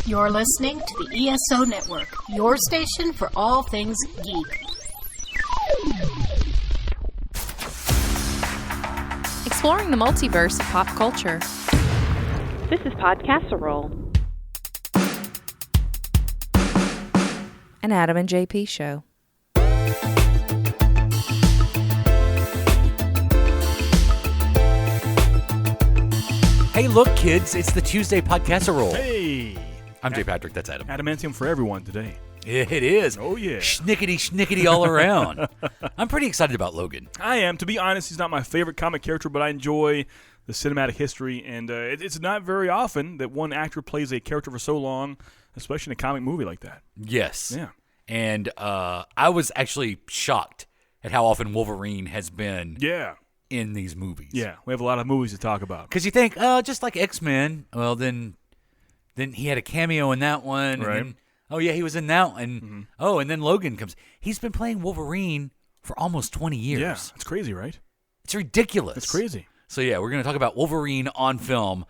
You're listening to the ESO Network, your station for all things geek. Exploring the multiverse of pop culture. This is Pod Casserole. An Adam and JP show. Hey, look, kids, it's the Tuesday Pod Casserole. Hey! I'm Jay Patrick, that's Adam. Adamantium for everyone today. It is. Oh, yeah. Schnickety all around. I'm pretty excited about Logan. I am. To be honest, he's not my favorite comic character, but I enjoy the cinematic history, and it's not very often that one actor plays a character for so long, especially in a comic movie like that. Yes. Yeah. And I was actually shocked at how often Wolverine has been in these movies. Yeah, we have a lot of movies to talk about. Because you think, just like XMen, well, then he had a cameo in that one. Right. And then, he was in that one. Mm-hmm. Oh, and then Logan comes. He's been playing Wolverine for almost 20 years. Yeah, it's crazy, right? It's ridiculous. It's crazy. So, yeah, we're going to talk about Wolverine on film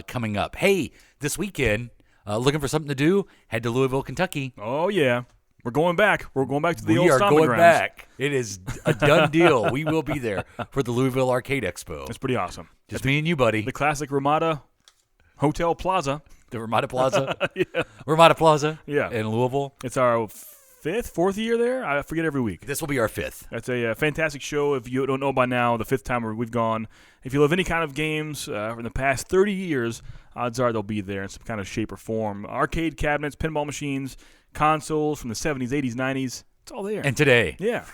coming up. Hey, this weekend, looking for something to do, head to Louisville, Kentucky. Oh, yeah. We're going back. We're going back to the old stomping We are going grounds. back. It is a done deal. We will be there for the Louisville Arcade Expo. It's pretty awesome. Just me and you, buddy. The classic Ramada Hotel Plaza. The Ramada Plaza. Yeah. Ramada Plaza Yeah. in Louisville. It's our fourth year there. I forget every week. This will be our fifth. That's a fantastic show. If you don't know by now, the fifth time we've gone. If you love any kind of games in the past 30 years, odds are they'll be there in some kind of shape or form. Arcade cabinets, pinball machines, consoles from the 70s, 80s, 90s. It's all there. And today. Yeah.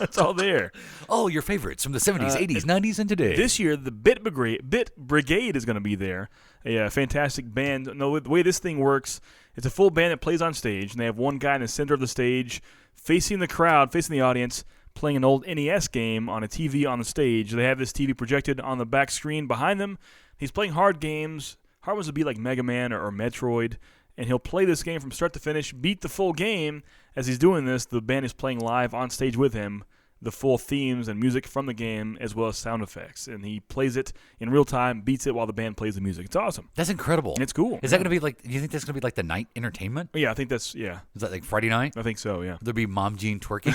It's all there. Oh, your favorites from the 70s, 80s, 90s, and today. This year, the Bit Brigade is going to be there. A fantastic band. No, the way this thing works, it's a full band that plays on stage, and they have one guy in the center of the stage facing the crowd, facing the audience, playing an old NES game on a TV on the stage. They have this TV projected on the back screen behind them. He's playing hard games. Hard ones would be like Mega Man or Metroid. And he'll play this game from start to finish, beat the full game. As he's doing this, the band is playing live on stage with him, the full themes and music from the game, as well as sound effects. And he plays it in real time, beats it while the band plays the music. It's awesome. That's incredible. It's cool. Is that going to be like, do you think that's going to be like the night entertainment? Yeah, I think that's, yeah. Is that like Friday night? I think so, yeah. Will there be Mom Jean twerking?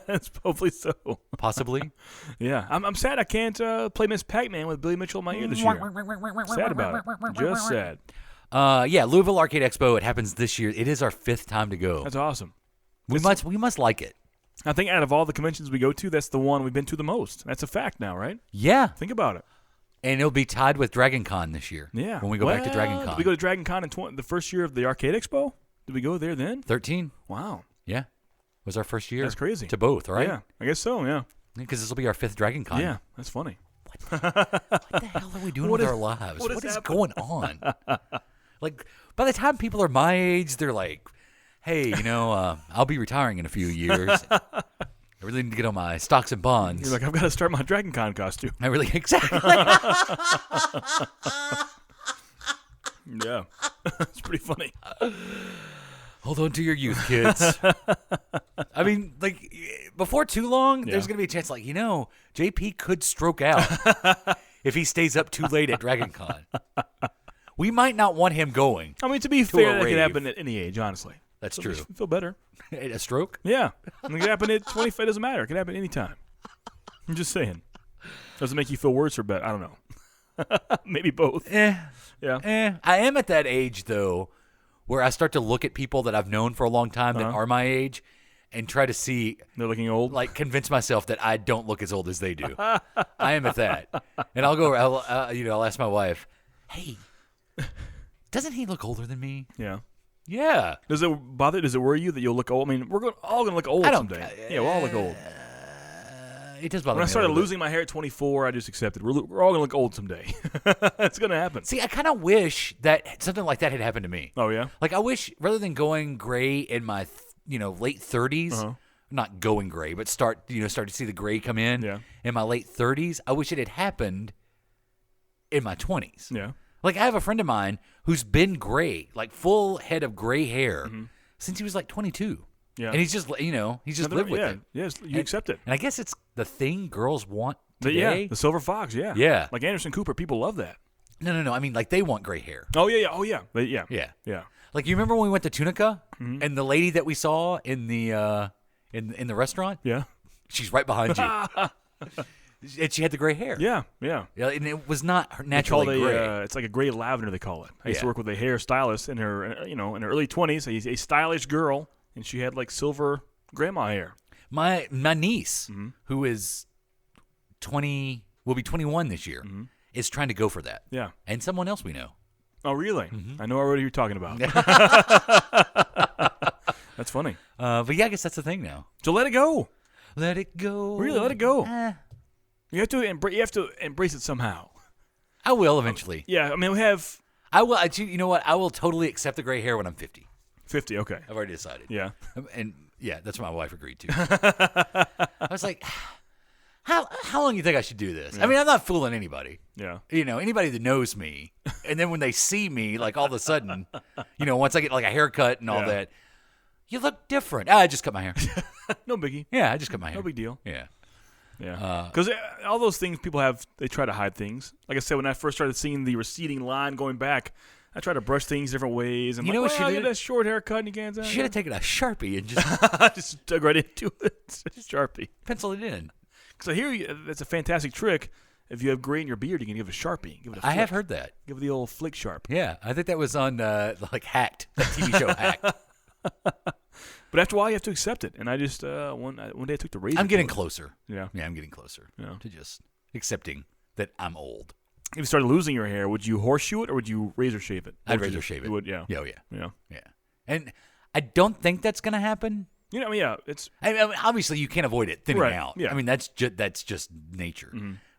It's hopefully so. Possibly. Yeah. I'm sad I can't play Miss Pac-Man with Billy Mitchell in my ear this year. Sad about it. Just sad. Louisville Arcade Expo. It happens this year. It is our fifth time to go. That's awesome. We must like it. I think out of all the conventions we go to, that's the one we've been to the most. That's a fact now, right? Yeah. Think about it. And it'll be tied with Dragon Con this year. Yeah. When we go back to Dragon Con. Did we go to Dragon Con in the first year of the Arcade Expo? Did we go there then? 13. Wow. Yeah. Was our first year. That's crazy. To both, right? Yeah. I guess so, yeah. Because this will be our fifth Dragon Con. Yeah. That's funny. What the hell are we doing with our lives? What is going on? Like, by the time people are my age, they're like, hey, I'll be retiring in a few years. I really need to get on my stocks and bonds. You're like, I've got to start my Dragon Con costume. Exactly. Yeah. It's pretty funny. Hold on to your youth, kids. I mean, like, before too long, there's going to be a chance, like, JP could stroke out if he stays up too late at Dragon Con. We might not want him going. I mean, to be fair, that could happen at any age, honestly. That's true. Feel better. A stroke? Yeah. It could happen at 25. It doesn't matter. It can happen any time. I'm just saying. Doesn't make you feel worse or better. I don't know. Maybe both. Yeah. I am at that age, though, where I start to look at people that I've known for a long time that are my age and try to see. They're looking old? Like, convince myself that I don't look as old as they do. I am at that. And I'll ask my wife, hey, doesn't he look older than me? Yeah. Yeah. Does it bother? Does it worry you that you'll look old? I mean, we're all going to look old someday. Yeah, we'll all look old. It does bother me. When I started losing my hair at 24, I just accepted. We're all going to look old someday. It's going to happen. See, I kind of wish that something like that had happened to me. Oh, yeah? Like, I wish, rather than going gray in my, late 30s, not going gray, but start to see the gray come in my late 30s, I wish it had happened in my 20s. Yeah. Like, I have a friend of mine who's been gray, like full head of gray hair, since he was like 22. Yeah. And he's just, lived with it. Yes, you accept it. And I guess it's the thing girls want today. The silver fox, yeah. Yeah. Like Anderson Cooper, people love that. No. I mean, like they want gray hair. Oh yeah. Yeah. Yeah. Like you remember when we went to Tunica and the lady that we saw in the in the restaurant? Yeah. She's right behind you. And she had the gray hair. Yeah. And it was not naturally gray. It's like a gray lavender, they call it. I used to work with a hairstylist in her, in her early 20s, a stylish girl, and she had like silver grandma hair. My niece, who is 20, will be 21 this year, is trying to go for that. Yeah. And someone else we know. Oh, really? I know already who you're talking about. That's funny. But yeah, I guess that's the thing now. So let it go. Let it go. Really, let it go. You have to embrace it somehow. I will eventually. Yeah, I mean, I will. You know what? I will totally accept the gray hair when I'm 50. 50, okay. I've already decided. Yeah. And yeah, that's what my wife agreed to. I was like, how long do you think I should do this? Yeah. I mean, I'm not fooling anybody. Yeah. Anybody that knows me, and then when they see me, like all of a sudden, once I get like a haircut and all that, you look different. I just cut my hair. No biggie. Yeah, I just cut my hair. No big deal. Yeah. Yeah. Because all those things people have, they try to hide things. Like I said, when I first started seeing the receding line going back, I try to brush things different ways. And what she did? Get a short haircut and you can't. She should have taken a Sharpie and just dug right into it. Sharpie. Pencil it in. Because I hear that's a fantastic trick. If you have gray in your beard, you can give it a Sharpie. Give it a flick. I have heard that. Give it the old flick sharp. Yeah, I think that was on like Hacked, that TV show Hacked. But after a while, you have to accept it. And I just one day I took the razor. I'm getting closer. Yeah, I'm getting closer to just accepting that I'm old. If you started losing your hair, would you horseshoe it or would you razor shave it? I'd razor shave it. You would, yeah. Yeah. And I don't think that's going to happen. It's. I mean, obviously, you can't avoid it thinning out. Yeah. I mean, that's just nature.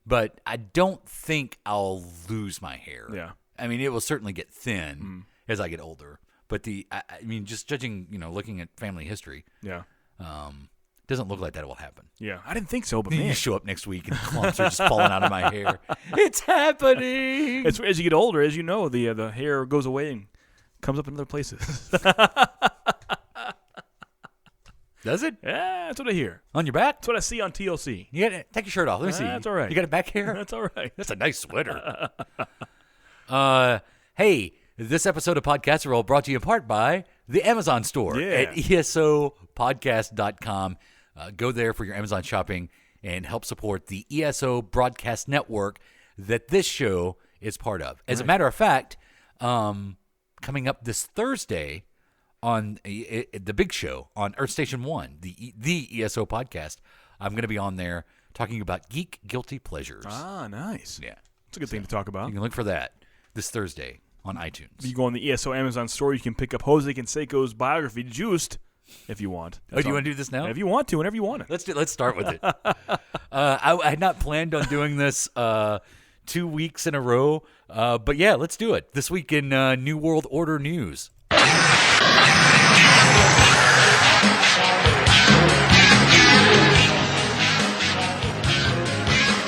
But I don't think I'll lose my hair. Yeah. I mean, it will certainly get thin as I get older. But I mean, just judging, looking at family history, doesn't look like that will happen. Yeah, I didn't think so, but You show up next week and clumps are just falling out of my hair. It's happening. It's as you get older, as you know, the hair goes away and comes up in other places. Does it? Yeah, that's what I hear. On your back? That's what I see on TLC. You got to take your shirt off. Let me see. That's all right. You got a back hair? That's all right. That's a nice sweater. Hey, this episode of Pod Casserole brought to you in part by the Amazon store at esopodcast.com. Go there for your Amazon shopping and help support the ESO broadcast network that this show is part of. As a matter of fact, coming up this Thursday on the big show on Earth Station 1, the ESO podcast, I'm going to be on there talking about geek guilty pleasures. Ah, nice. Yeah. It's a good thing to talk about. You can look for that this Thursday on iTunes. You go on the ESO Amazon store, you can pick up Jose Canseco's biography, Juiced, if you want. Do you want to do this now? If you want to, whenever you want it. Let's start with it. I had not planned on doing this 2 weeks in a row, but yeah, let's do it. This week in New World Order news.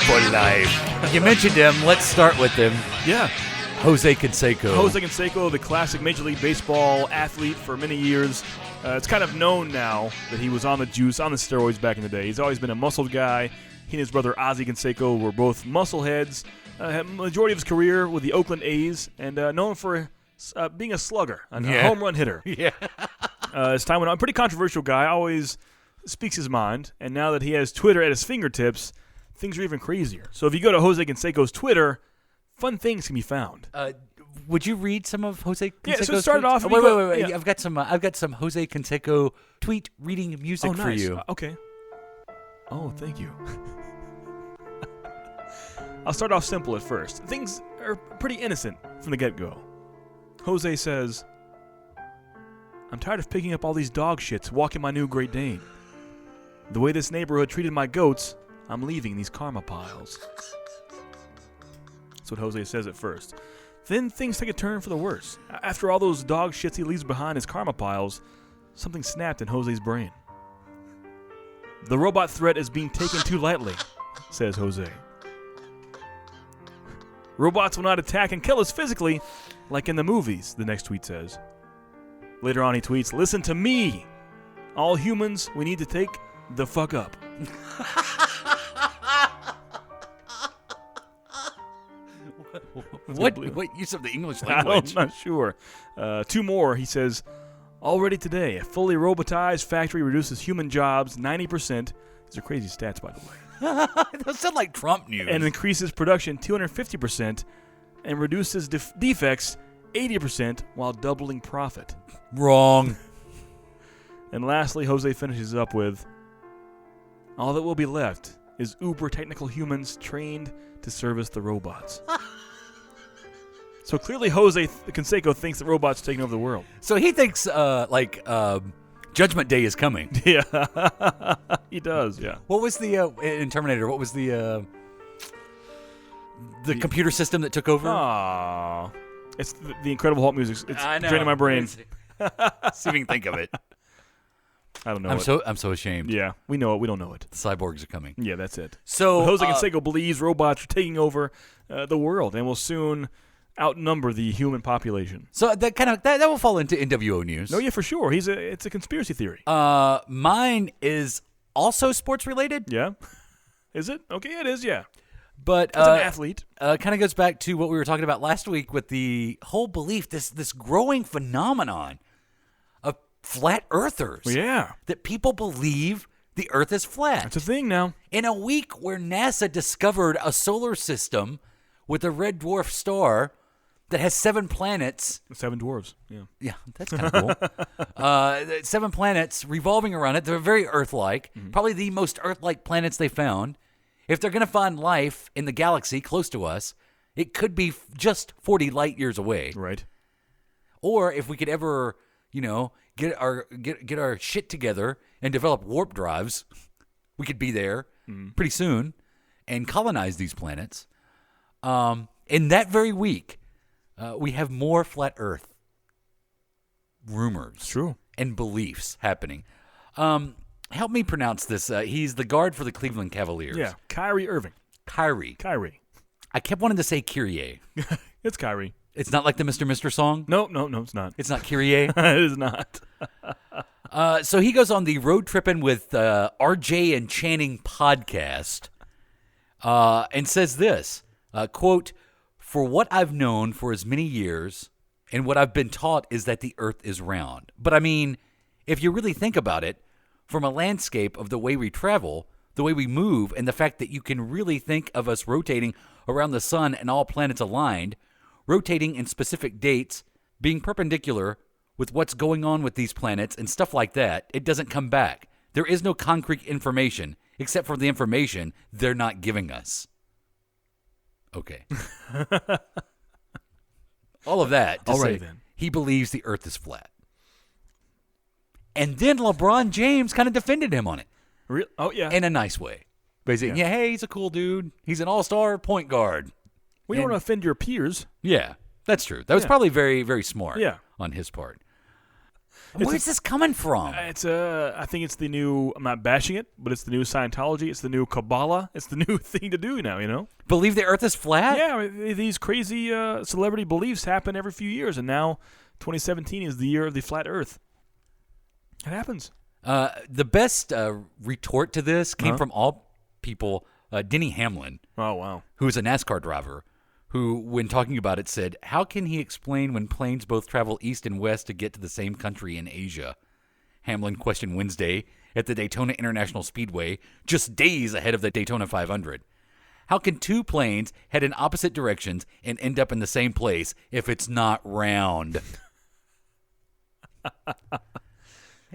For life. You mentioned him. Let's start with him. Yeah. Jose Canseco. Jose Canseco, the classic Major League Baseball athlete for many years. It's kind of known now that he was on the juice, on the steroids back in the day. He's always been a muscled guy. He and his brother Ozzie Canseco were both muscleheads. Had majority of his career with the Oakland A's and known for being a slugger, a home run hitter. Yeah. His time went on. Pretty controversial guy. Always speaks his mind. And now that he has Twitter at his fingertips, things are even crazier. So if you go to Jose Canseco's Twitter, fun things can be found. Would you read some of Jose Canseco's Yeah, so start off. Wait. Yeah. I've got some Jose Canseco tweet reading music for you. Okay. Oh, thank you. I'll start off simple at first. Things are pretty innocent from the get-go. Jose says, "I'm tired of picking up all these dog shits walking my new Great Dane. The way this neighborhood treated my goats, I'm leaving these karma piles." That's what Jose says at first. Then things take a turn for the worse. After all those dog shits he leaves behind his karma piles, something snapped in Jose's brain. "The robot threat is being taken too lightly," says Jose. "Robots will not attack and kill us physically like in the movies," the next tweet says. Later on he tweets, "Listen to me. All humans, we need to take the fuck up." What use of the English I'm language? not sure. 2 more. He says, already today, a fully robotized factory reduces human jobs 90%. These are crazy stats, by the way. Those sound like Trump news. And increases production 250% and reduces defects 80% while doubling profit. Wrong. And lastly, Jose finishes up with, all that will be left is uber technical humans trained to service the robots. So clearly Jose Canseco thinks that robots are taking over the world. So he thinks Judgment Day is coming. Yeah, he does, yeah. What was the, in Terminator, what was the computer system that took over? Aww. It's the Incredible Hulk music. It's I know. draining my brain. See if we can think of it. I don't know I'm so ashamed. Yeah, we know it. We don't know it. The cyborgs are coming. Yeah, that's it. So But Jose Canseco believes robots are taking over the world and will soon outnumber the human population. So that will fall into NWO news. No, yeah, for sure. It's a conspiracy theory. Mine is also sports related. Yeah. Is it? Okay, it is, yeah. But As an athlete. kind of goes back to what we were talking about last week with the whole belief, this growing phenomenon of flat earthers. Yeah. That people believe the earth is flat. That's a thing now. In a week where NASA discovered a solar system with a red dwarf star that has 7 planets. 7 dwarves, yeah. Yeah, that's kind of cool. 7 planets revolving around it. They're very Earth-like. Probably the most Earth-like planets they found. If they're going to find life in the galaxy close to us, it could be just 40 light years away. Right. Or if we could ever, get our shit together and develop warp drives, we could be there pretty soon and colonize these planets. In that very week, we have more flat Earth rumors True. and beliefs happening. Help me pronounce this. He's the guard for the Cleveland Cavaliers. Yeah, Kyrie Irving. Kyrie. I kept wanting to say Kyrie. It's Kyrie. It's not like the Mr. Mr. song? No, it's not. It's not Kyrie? It is not. So he goes on the Road Trippin' with RJ and Channing podcast and says this, quote, "For what I've known for as many years and what I've been taught is that the earth is round. But I mean, if you really think about it, from a landscape of the way we travel, the way we move, and the fact that you can really think of us rotating around the sun and all planets aligned, rotating in specific dates, being perpendicular with what's going on with these planets and stuff like that, it doesn't come back. There is no concrete information, except for the information they're not giving us." Okay. All of that to All say right, then. he believes the earth is flat. And then LeBron James kind of defended him on it. Oh, yeah. In a nice way. Basically, yeah, hey, he's a cool dude. He's an all-star point guard. We don't want to offend your peers. Yeah, that's true. That was probably very, very smart on his part. Where's this coming from? I think it's the new, I'm not bashing it, but it's the new Scientology. It's the new Kabbalah. It's the new thing to do now, Believe the earth is flat? Yeah, these crazy celebrity beliefs happen every few years, and now 2017 is the year of the flat earth. It happens. The best retort to this came from all people, Denny Hamlin. Oh, wow. Who is a NASCAR driver, who, when talking about it, said, "How can he explain when planes both travel east and west to get to the same country in Asia?" Hamlin questioned Wednesday at the Daytona International Speedway, just days ahead of the Daytona 500. How can 2 planes head in opposite directions and end up in the same place if it's not round?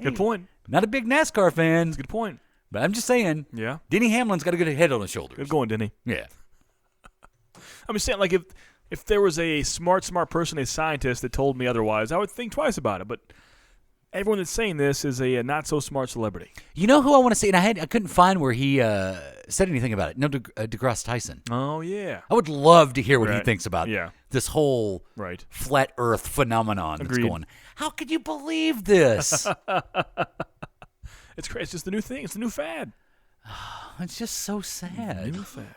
Good point. Not a big NASCAR fan, Good point. but I'm just saying. Yeah. Denny Hamlin's got a good head on his shoulders. Good going, Denny. Yeah. I'm just saying, like, if there was a smart person, a scientist that told me otherwise, I would think twice about it. But everyone that's saying this is a not-so-smart celebrity. You know who I want to see? And I couldn't find where he said anything about it. No, DeGrasse Tyson. Oh, yeah. I would love to hear what he Right. thinks about Yeah. this whole Right. flat Earth phenomenon that's Agreed. going. How could you believe this? It's crazy. It's just the new thing. It's the new fad. It's just so sad. New fad.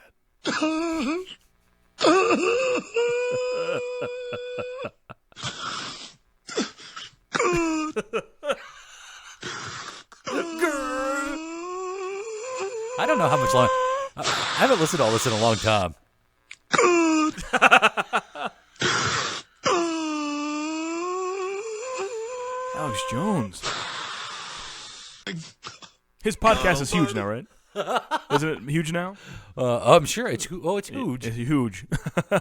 I don't know how much longer. I haven't listened to all this in a long time. Alex Jones. His podcast is huge now, right? Isn't it huge now? I'm sure it's huge. It's huge.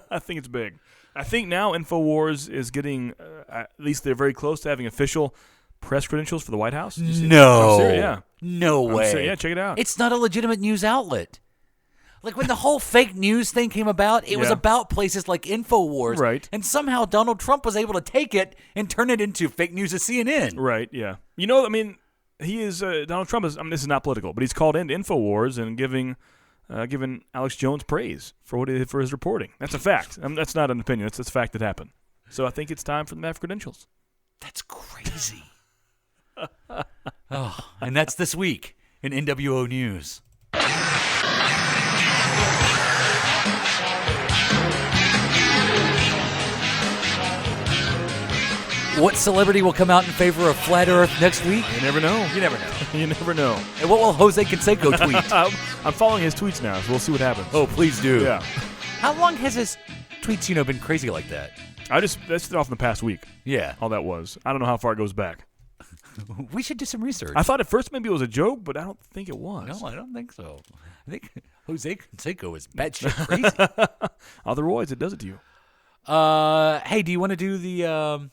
I think it's big. I think now InfoWars is getting, at least they're very close to having official press credentials for the White House. No. I'm serious, yeah. No way. Yeah, check it out. It's not a legitimate news outlet. Like when the whole fake news thing came about, it was about places like InfoWars. Right. And somehow Donald Trump was able to take it and turn it into fake news at CNN. Right, yeah. You know, I mean, he is, Donald Trump is, I mean, this is not political, but he's called into InfoWars and giving Alex Jones praise for for his reporting. That's a fact. That's not an opinion. That's a fact that happened. So I think it's time for them to have credentials. That's crazy. And that's this week in NWO News. What celebrity will come out in favor of Flat Earth next week? You never know. You never know. You never know. And what will Jose Canseco tweet? I'm following his tweets now, so we'll see what happens. Oh, please do. Yeah. How long has his tweets, been crazy like that? That's off in the past week. Yeah. All that was. I don't know how far it goes back. We should do some research. I thought at first maybe it was a joke, but I don't think it was. No, I don't think so. I think Jose Canseco is batshit crazy. Otherwise, it does it to you. Hey, do you want to do the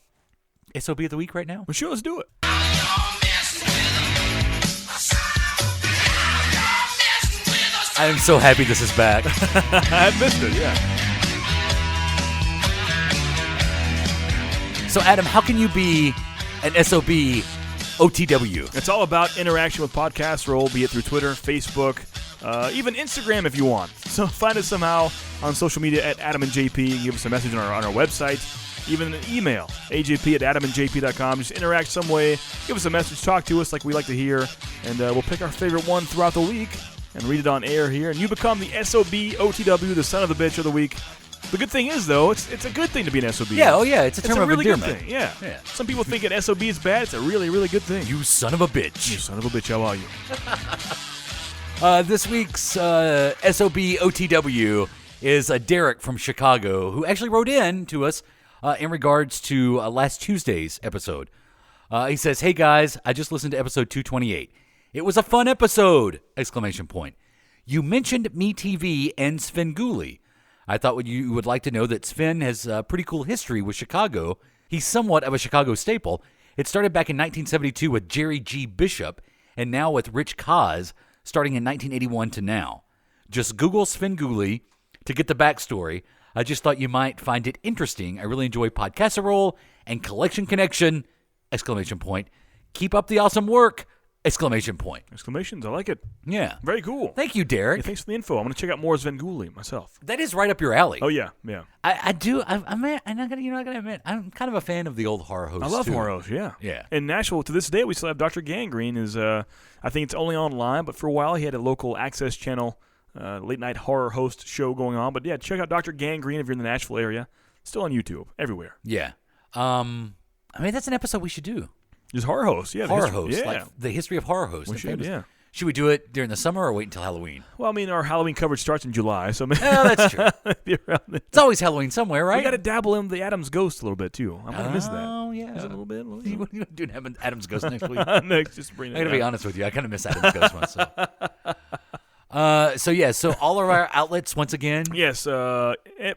SOB of the week right now? Well, sure, let's do it. I am so happy this is back. I missed it, yeah. So, Adam, how can you be an SOB OTW? It's all about interaction with Pod Casserole, be it through Twitter, Facebook, even Instagram if you want. So find us somehow on social media at Adam and JP. Give us a message on our website. Even an email, ajp@adamandjp.com. Just interact some way. Give us a message. Talk to us like we like to hear. And we'll pick our favorite one throughout the week and read it on air here. And you become the SOB OTW, the son of the bitch of the week. The good thing is, though, it's a good thing to be an SOB. Yeah, it's a term of really good endearment. thing. Yeah. Some people think an SOB is bad. It's a really, really good thing. You son of a bitch. You son of a bitch. How are you? This week's SOB OTW is Derek from Chicago, who actually wrote in to us in regards to last Tuesday's episode. He says, "Hey guys, I just listened to episode 228. It was a fun episode! ! You mentioned MeTV and Svengoolie. I thought you would like to know that Sven has a pretty cool history with Chicago. He's somewhat of a Chicago staple. It started back in 1972 with Jerry G. Bishop, and now with Rich Kaz, starting in 1981 to now. Just Google Svengoolie to get the backstory. I just thought you might find it interesting. I really enjoy Pod Casserole and Collection Connection! ! Keep up the awesome work! ! Exclamations, I like it. Yeah. Very cool. Thank you, Derek. Yeah, thanks for the info. I'm going to check out more Svengoolie myself. That is right up your alley. Oh, yeah. I do. I'm not gonna admit, I'm kind of a fan of the old horror host. I love too. horror hosts, yeah. Yeah. In Nashville, to this day, we still have Dr. Gangrene. I think it's only online, but for a while he had a local access channel late-night horror host show going on. But, yeah, check out Dr. Gangrene if you're in the Nashville area. Still on YouTube, everywhere. Yeah. That's an episode we should do. Just horror hosts, yeah. Horror hosts, yeah. like the history of horror hosts. We should, yeah. Should we do it during the summer or wait until Halloween? Well, our Halloween coverage starts in July, so maybe that's true. It's always Halloween somewhere, right? We got to dabble in the Adam's Ghost a little bit, too. I'm going to miss that. Oh, yeah. Just a little bit. What are you doing Adam's Ghost next week? Next, just bring it I'm going to be honest with you. I kind of miss Adam's Ghost myself. So all of our outlets, once again. Yes, all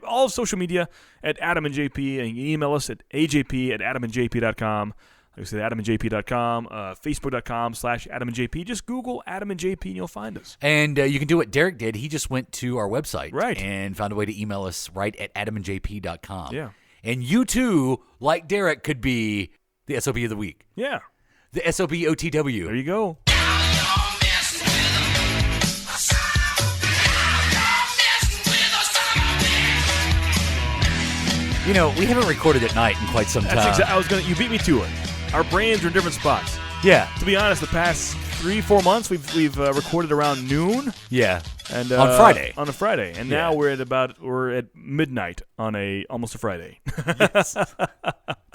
of social media at Adam and JP, and you can email us at ajp@adamandjp.com. Like I said, adamandjp.com, facebook.com/adamandjp. Just Google Adam and JP and you'll find us. And you can do what Derek did. He just went to our website and found a way to email us right at adamandjp.com. Yeah. And you too, like Derek, could be the SOB of the week. Yeah. The SOB OTW. There you go. We haven't recorded at night in quite some time. You beat me to it. Our brains are in different spots. Yeah. To be honest, the past 3-4 months we've recorded around noon. Yeah. And on Friday. On a Friday, and now we're at midnight on almost a Friday. Yes.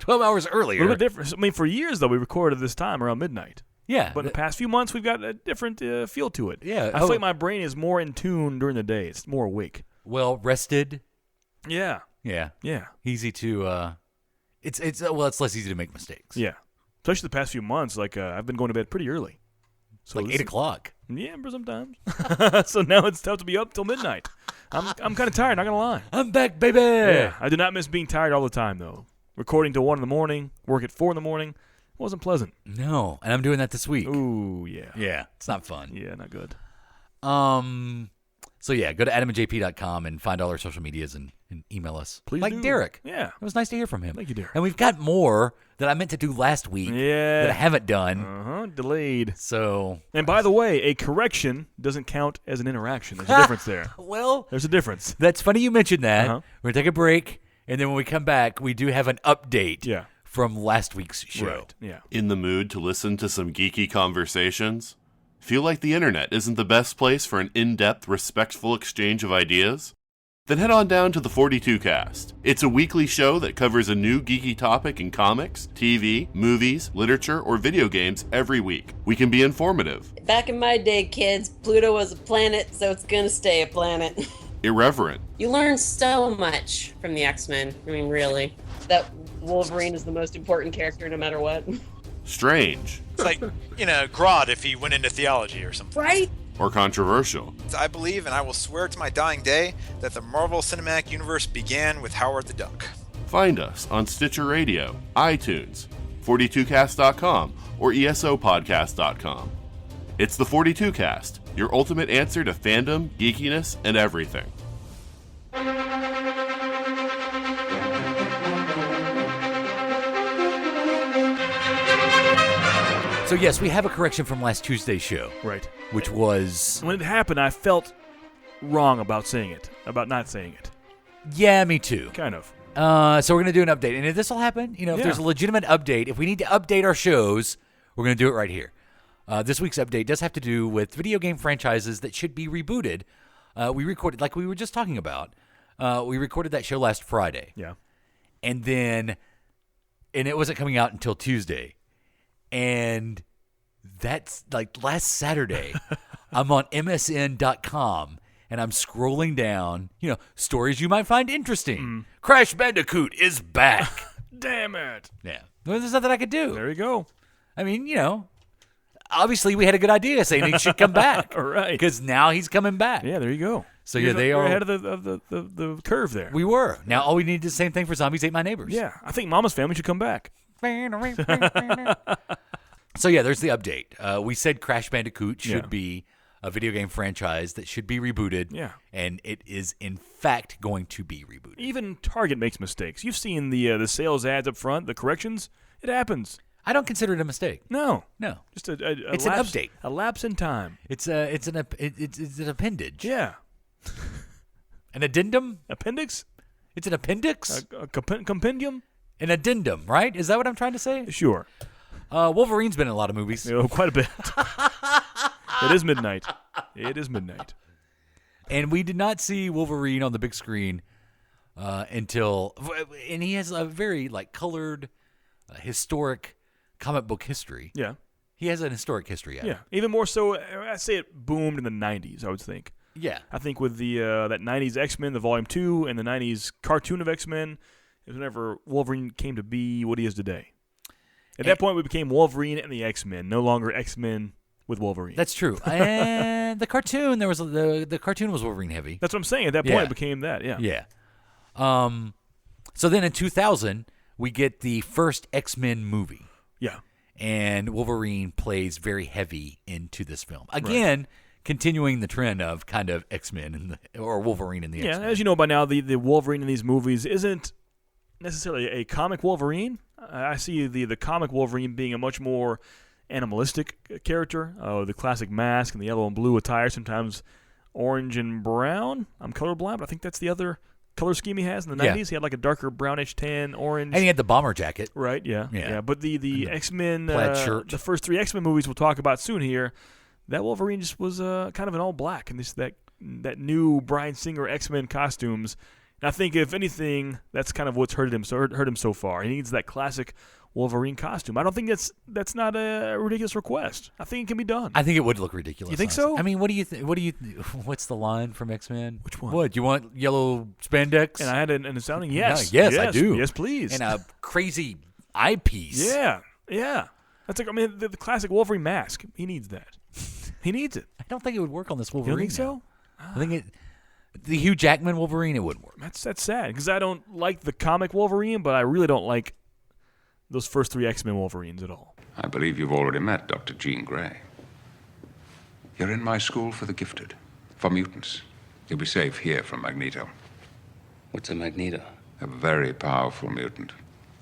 12 hours earlier. A little bit different. For years though, we recorded this time around midnight. Yeah. But in the past few months, we've got a different feel to it. Yeah. I feel like my brain is more in tune during the day. It's more awake. Well rested. Yeah. Yeah. Yeah. Easy to. It's less easy to make mistakes. Yeah. especially the past few months. Like I've been going to bed pretty early. So like 8 o'clock. Yeah, sometimes. So now it's tough to be up till midnight. I'm kind of tired, not going to lie. I'm back, baby. Yeah, I do not miss being tired all the time, though. Recording till 1 in the morning, work at 4 in the morning, wasn't pleasant. No, and I'm doing that this week. Ooh, yeah. Yeah, it's not fun. Yeah, not good. So yeah, go to adamandjp.com and find all our social medias and email us. Please like do. Derek. Yeah. It was nice to hear from him. Thank you, Derek. And we've got more that I meant to do last week that I haven't done. Delayed. So. And by the way, a correction doesn't count as an interaction. There's a difference there. Well. There's a difference. That's funny you mentioned that. Uh-huh. We're going to take a break, and then when we come back, we do have an update from last week's show. Right. Yeah. In the mood to listen to some geeky conversations? Feel like the internet isn't the best place for an in-depth, respectful exchange of ideas? Then head on down to the 42 Cast. It's a weekly show that covers a new geeky topic in comics, TV, movies, literature, or video games every week. We can be informative. Back in my day, kids, Pluto was a planet, so it's gonna stay a planet. Irreverent. You learn so much from the X-Men. I mean, really. That Wolverine is the most important character no matter what. Strange. It's like, Grodd if he went into theology or something. Right? Or controversial. I believe, and I will swear to my dying day, that the Marvel Cinematic Universe began with Howard the Duck. Find us on Stitcher Radio, iTunes, 42cast.com, or esopodcast.com. It's the 42 Cast, your ultimate answer to fandom, geekiness, and everything. So, yes, we have a correction from last Tuesday's show. Right. Which was... When it happened, I felt wrong about saying it, about not saying it. Yeah, me too. Kind of. So we're going to do an update. And if this will happen, if there's a legitimate update, if we need to update our shows, we're going to do it right here. This week's update does have to do with video game franchises that should be rebooted. We recorded, like we were just talking about, we recorded that show last Friday. Yeah. And it wasn't coming out until Tuesday. And that's like last Saturday, I'm on MSN.com and I'm scrolling down, stories you might find interesting. Crash Bandicoot is back. Damn it. Yeah. Well, there's nothing I could do. There you go. I mean, obviously we had a good idea saying he should come back. All right. Because now he's coming back. Yeah, there you go. So they are are ahead of the curve there. We were. Now all we need is the same thing for Zombies Ate My Neighbors. Yeah, I think Mama's Family should come back. So yeah, there's the update. We said Crash Bandicoot should be a video game franchise that should be rebooted. Yeah. And it is in fact going to be rebooted. Even Target makes mistakes. You've seen the sales ads up front, the corrections. It happens. I don't consider it a mistake. No. Just it's lapse, an update. A lapse in time. It's an appendage. Yeah. An addendum? Appendix? It's an appendix? A compendium? An addendum, right? Is that what I'm trying to say? Sure. Wolverine's been in a lot of movies. Quite a bit. It is midnight. It is midnight. And we did not see Wolverine on the big screen until... And he has a very colored, historic comic book history. Yeah. He has an historic history. Yeah. Even more so, I'd say it boomed in the 90s, I would think. Yeah. I think with the that 90s X-Men, the Volume 2, and the 90s cartoon of X-Men, is whenever Wolverine came to be what he is today. At that point, we became Wolverine and the X-Men, no longer X-Men with Wolverine. That's true. And the cartoon, the cartoon was Wolverine heavy. That's what I'm saying. At that point, it became that. Yeah. Yeah. So then in 2000, we get the first X-Men movie. Yeah. And Wolverine plays very heavy into this film. Again, continuing the trend of kind of X-Men or Wolverine in the X-Men. Yeah, as you know by now, the Wolverine in these movies isn't necessarily a comic Wolverine. I see the comic Wolverine being a much more animalistic character. The classic mask and the yellow and blue attire, sometimes orange and brown. I'm colorblind, but I think that's the other color scheme he has in the 90s. He had a darker brownish tan, orange. And he had the bomber jacket. Right, yeah. But the X-Men, plaid shirt. The first 3 X-Men movies we'll talk about soon here, that Wolverine just was kind of an all black, and that new Bryan Singer X-Men costumes. And I think if anything, that's kind of what's hurt him so far. He needs that classic Wolverine costume. I don't think that's not a ridiculous request. I think it can be done. I think it would look ridiculous. You think honestly. so? I mean, what do you think? What's the line from X-Men? Which one? What, you want yellow spandex? And I had an sounding yes. Yes, I do. Yes, please. And a crazy eyepiece. Yeah. That's like the classic Wolverine mask. He needs that. He needs it. I don't think it would work on this You Wolverine. don't think so? I think the Hugh Jackman Wolverine, it wouldn't work. That's sad because I don't like the comic Wolverine, but I really don't like those first 3 X-Men Wolverines at all. I believe you've already met Dr. Jean Grey. You're in my school for the gifted, for mutants. You'll be safe here from Magneto. What's a Magneto? A very powerful mutant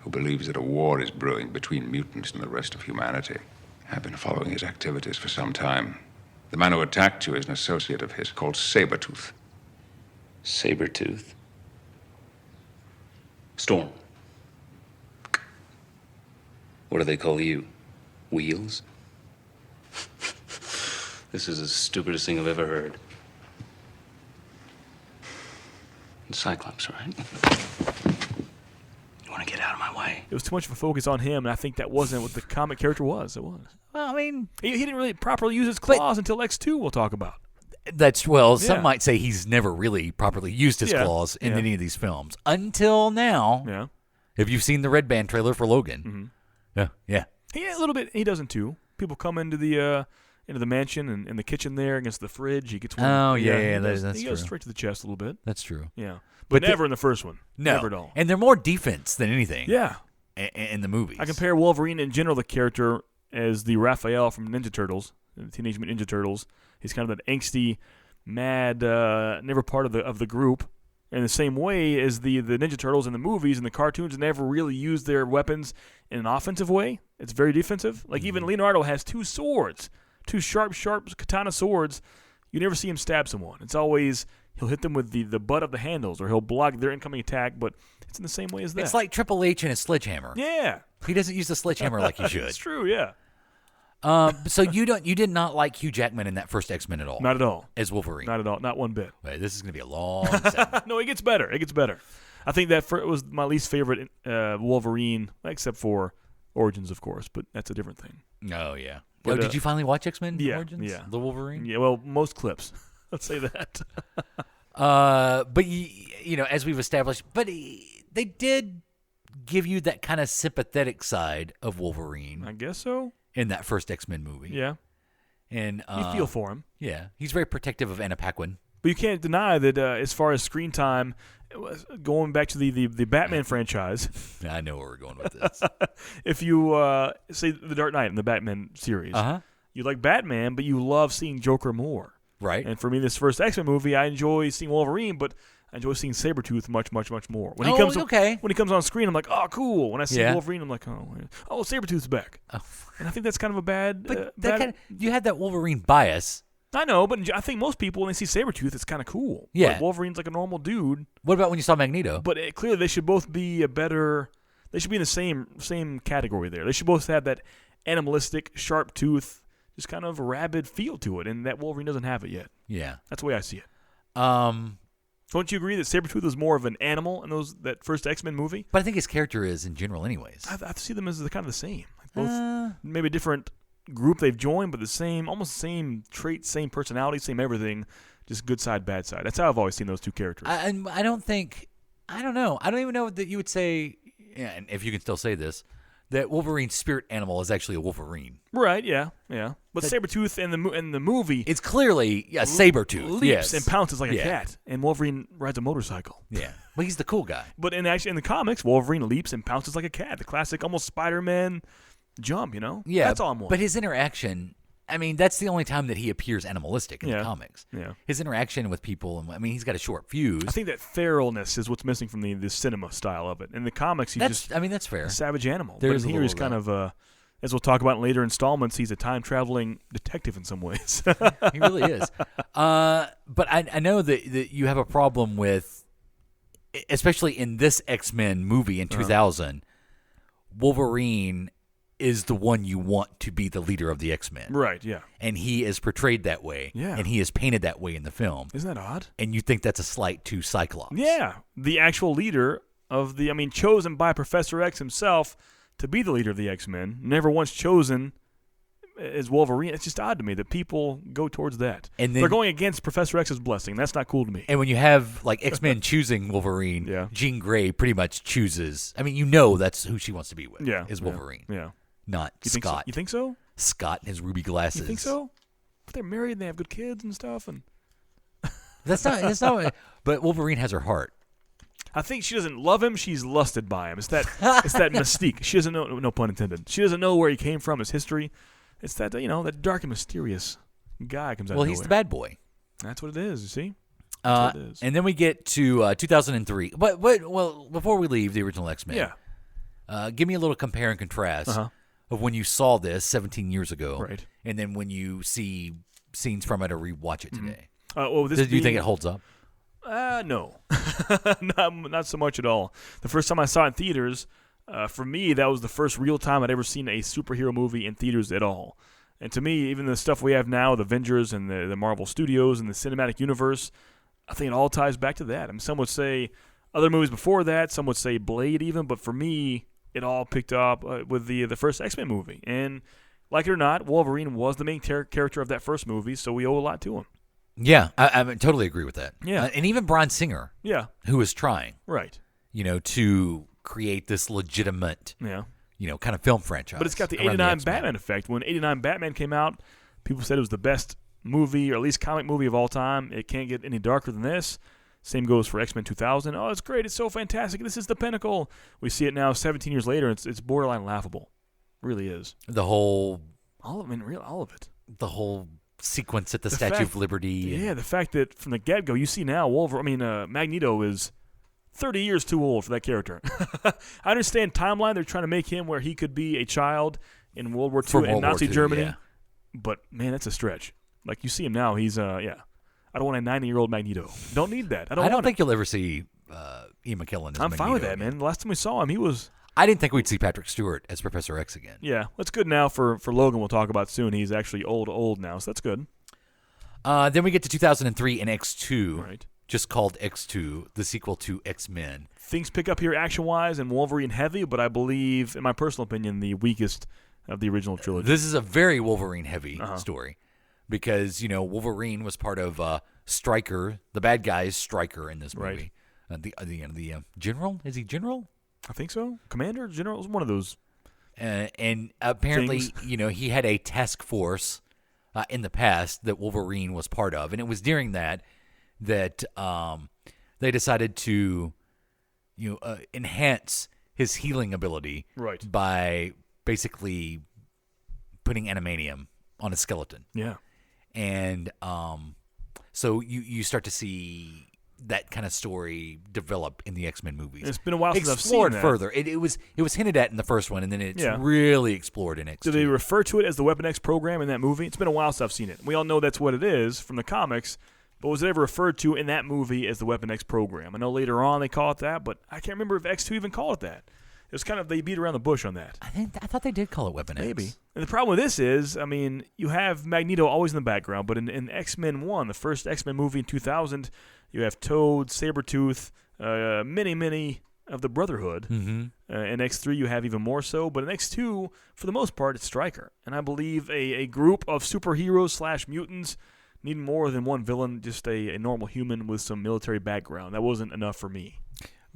who believes that a war is brewing between mutants and the rest of humanity. I've been following his activities for some time. The man who attacked you is an associate of his called Sabretooth. Sabretooth? Storm. What do they call you? Wheels? This is the stupidest thing I've ever heard. Cyclops, right? You want to get out of my way? It was too much of a focus on him, and I think that wasn't what the comic character was. It was. Well, I mean, he didn't really properly use his claws until X2. We'll talk about. Some might say he's never really properly used his claws in any of these films until now. Yeah. If you've seen the Red Band trailer for Logan, yeah, a little bit. He doesn't too. People come into the mansion and in the kitchen there against the fridge. He gets one. Oh yeah, that's true. He goes straight to the chest a little bit. That's true. Yeah, but never in the first one. No, never at all. And they're more defense than anything. Yeah, in the movies. I compare Wolverine in general, the character, as the Raphael from Ninja Turtles, the Teenage Mutant Ninja Turtles. He's kind of that angsty, mad, never part of the group. In the same way as the Ninja Turtles in the movies and the cartoons never really use their weapons in an offensive way. It's very defensive. Like even Leonardo has 2 swords, 2 sharp katana swords. You never see him stab someone. It's always he'll hit them with the butt of the handles or he'll block their incoming attack, but it's in the same way as that. It's like Triple H and his sledgehammer. Yeah. He doesn't use the sledgehammer like he should. It's true, yeah. So you did not like Hugh Jackman in that first X-Men at all? Not at all. As Wolverine? Not at all. Not one bit. Wait, this is going to be a long segment. No, it gets better. It gets better. I think that was my least favorite Wolverine, except for Origins, of course, but that's a different thing. Oh, yeah. But, did you finally watch X-Men Origins? Yeah. The Wolverine? Yeah, well, most clips. Let's say that. But, as we've established, they did give you that kind of sympathetic side of Wolverine. I guess so. In that first X-Men movie. Yeah. And you feel for him. Yeah. He's very protective of Anna Paquin. But you can't deny that as far as screen time, going back to the Batman franchise. I know where we're going with this. If you say The Dark Knight in the Batman series, you like Batman, but you love seeing Joker more. Right. And for me, this first X-Men movie, I enjoy seeing Wolverine, but I enjoy seeing Sabretooth much, much, much more. When he comes on screen, I'm like, oh, cool. When I see Wolverine, I'm like, oh, Sabretooth's back. Oh. And I think that's kind of a bad... you had that Wolverine bias. I know, but I think most people, when they see Sabretooth, it's kind of cool. Yeah. Like Wolverine's like a normal dude. What about when you saw Magneto? But clearly they should both be they should be in the same category there. They should both have that animalistic, sharp tooth, just kind of rabid feel to it, and that Wolverine doesn't have it yet. Yeah. That's the way I see it. Don't you agree that Sabretooth was more of an animal in that first X-Men movie? But I think his character is in general anyways. I see them as kind of the same. Like both maybe a different group they've joined, but almost the same traits, same personality, same everything, just good side, bad side. That's how I've always seen those two characters. I don't know. I don't even know that you would say, and if you can still say this, that Wolverine's spirit animal is actually a Wolverine. Right, yeah. But Sabretooth in the movie... It's clearly a Sabretooth. Leaps and pounces like a cat. And Wolverine rides a motorcycle. Yeah. Well, he's the cool guy. But in the comics, Wolverine leaps and pounces like a cat. The classic almost Spider-Man jump, Yeah. That's all I'm wanting. But his interaction... I mean, that's the only time that he appears animalistic in the comics. Yeah. His interaction with people, he's got a short fuse. I think that feralness is what's missing from the cinema style of it. In the comics, that's fair. A savage animal. But here he's kind of, as we'll talk about in later installments, he's a time-traveling detective in some ways. He really is. But I know that you have a problem with, especially in this X-Men movie in 2000, Wolverine is the one you want to be the leader of the X-Men. Right, yeah. And he is portrayed that way. Yeah. And he is painted that way in the film. Isn't that odd? And you think that's a slight to Cyclops. Yeah. The actual leader of chosen by Professor X himself to be the leader of the X-Men, never once chosen as Wolverine. It's just odd to me that people go towards that. And they're going against Professor X's blessing. That's not cool to me. And when you have X-Men choosing Wolverine, Jean Grey pretty much chooses. That's who she wants to be with. Yeah, is Wolverine. Yeah. not You think Scott. So? You think so? Scott and his ruby glasses. You think so? But they're married and they have good kids and stuff. And That's not. But Wolverine has her heart. I think she doesn't love him. She's lusted by him. It's that mystique. She doesn't know. No pun intended. She doesn't know where he came from, his history. It's that that dark and mysterious guy comes out. Well, of he's nowhere. the bad boy. That's what it is. You see. That's what it is. And then we get to 2003. But before we leave the original X-Men, give me a little compare and contrast of when you saw this 17 years ago, right? And then when you see scenes from it or rewatch it today. Do you think it holds up? No, not so much at all. The first time I saw it in theaters, for me, that was the first real time I'd ever seen a superhero movie in theaters at all. And to me, even the stuff we have now, the Avengers and the Marvel Studios and the cinematic universe, I think it all ties back to that. I mean, some would say other movies before that, some would say Blade even, but for me, it all picked up with the first X-Men movie. And like it or not, Wolverine was the main character of that first movie, so we owe a lot to him. Yeah, I totally agree with that. Yeah. And even Bryan Singer, who was trying, right, to create this legitimate, kind of film franchise. But it's got the 89 Batman effect. When 89 Batman came out, people said it was the best movie, or at least comic movie of all time. It can't get any darker than this. Same goes for X-Men 2000. Oh, it's great. It's so fantastic. This is the pinnacle. We see it now 17 years later, and it's borderline laughable. It really is. All of it. The whole sequence at the Statue of Liberty. Yeah, the fact that from the get-go, you see now Magneto is 30 years too old for that character. I understand timeline. They're trying to make him where he could be a child in World War II in Nazi Germany. Yeah. But, man, that's a stretch. Like, you see him now, he's, I don't want a 90-year-old Magneto. Don't need that. I don't think you'll ever see Ian McKellen as I'm Magneto fine with that, again. man. The last time we saw him, he was... I didn't think we'd see Patrick Stewart as Professor X again. Yeah, that's good now for Logan we'll talk about soon. He's actually old now, so that's good. Then we get to 2003 and X2, right? Just called X2, the sequel to X-Men. Things pick up here action-wise and Wolverine heavy, but I believe, in my personal opinion, the weakest of the original trilogy. This is a very Wolverine-heavy story because, Wolverine was part of Stryker, the bad guy's Stryker in this movie. Right. The general? Is he general? I think so. Commander? General? One of those. And apparently, things. He had a task force in the past that Wolverine was part of. And it was during that they decided to enhance his healing ability by basically putting animanium on a skeleton. Yeah. And so you start to see that kind of story develop in the X-Men movies. It's been a while since I've seen that. Further. It was hinted at in the first one, and then it's really explored in X2. Do they refer to it as the Weapon X program in that movie? It's been a while since I've seen it. We all know that's what it is from the comics, but was it ever referred to in that movie as the Weapon X program? I know later on they call it that, but I can't remember if X2 even called it that. It was kind of, they beat around the bush on that. I thought they did call it Weapon X. Maybe. And the problem with this is, you have Magneto always in the background, but in X-Men 1, the first X-Men movie in 2000, you have Toad, Sabretooth, many of the Brotherhood. Mm-hmm. In X3, you have even more so. But in X2, for the most part, it's Stryker. And I believe a group of superheroes / mutants need more than one villain, just a normal human with some military background. That wasn't enough for me.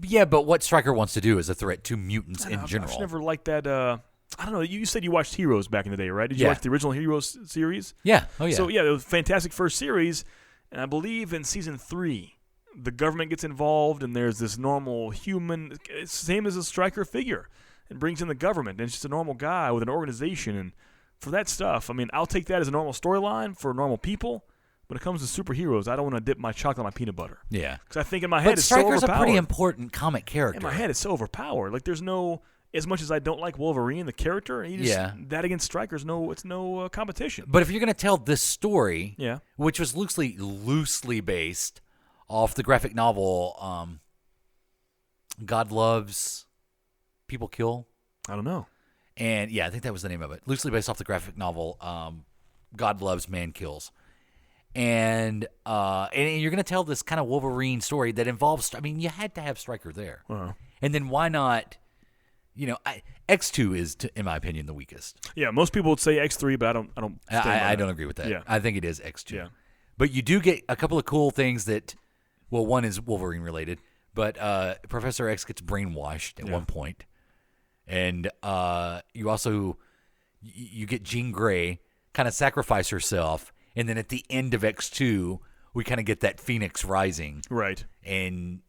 Yeah, but what Stryker wants to do is a threat to mutants in general. I've never liked that. I don't know. You said you watched Heroes back in the day, right? Did you watch the original Heroes series? Yeah. Oh, yeah. So, it was a fantastic first series. And I believe in season 3, the government gets involved, and there's this normal human, it's same as a Stryker figure. It brings in the government, and it's just a normal guy with an organization. And for that stuff, I'll take that as a normal storyline for normal people. When it comes to superheroes, I don't want to dip my chocolate in my peanut butter. Yeah. Because I think in my head it's so Stryker's overpowered. a pretty important comic character. In my head, it's so overpowered. Like, there's no, as much as I don't like Wolverine, the character, that against Stryker's no competition. But if you're going to tell this story, yeah, which was loosely based off the graphic novel God Loves, People Kill. I don't know. And, I think that was the name of it. Loosely based off the graphic novel God Loves, Man Kills. And you're going to tell this kind of Wolverine story that involves, you had to have Stryker there. Uh-huh. And then why not, X2 is, in my opinion, the weakest. Yeah, most people would say X3, but I don't agree with that. Yeah. I think it is X2. Yeah. But you do get a couple of cool things that, well, one is Wolverine related, but Professor X gets brainwashed at one point. And you also you get Jean Grey kind of sacrifice herself, and then at the end of X2, we kind of get that Phoenix rising, right? And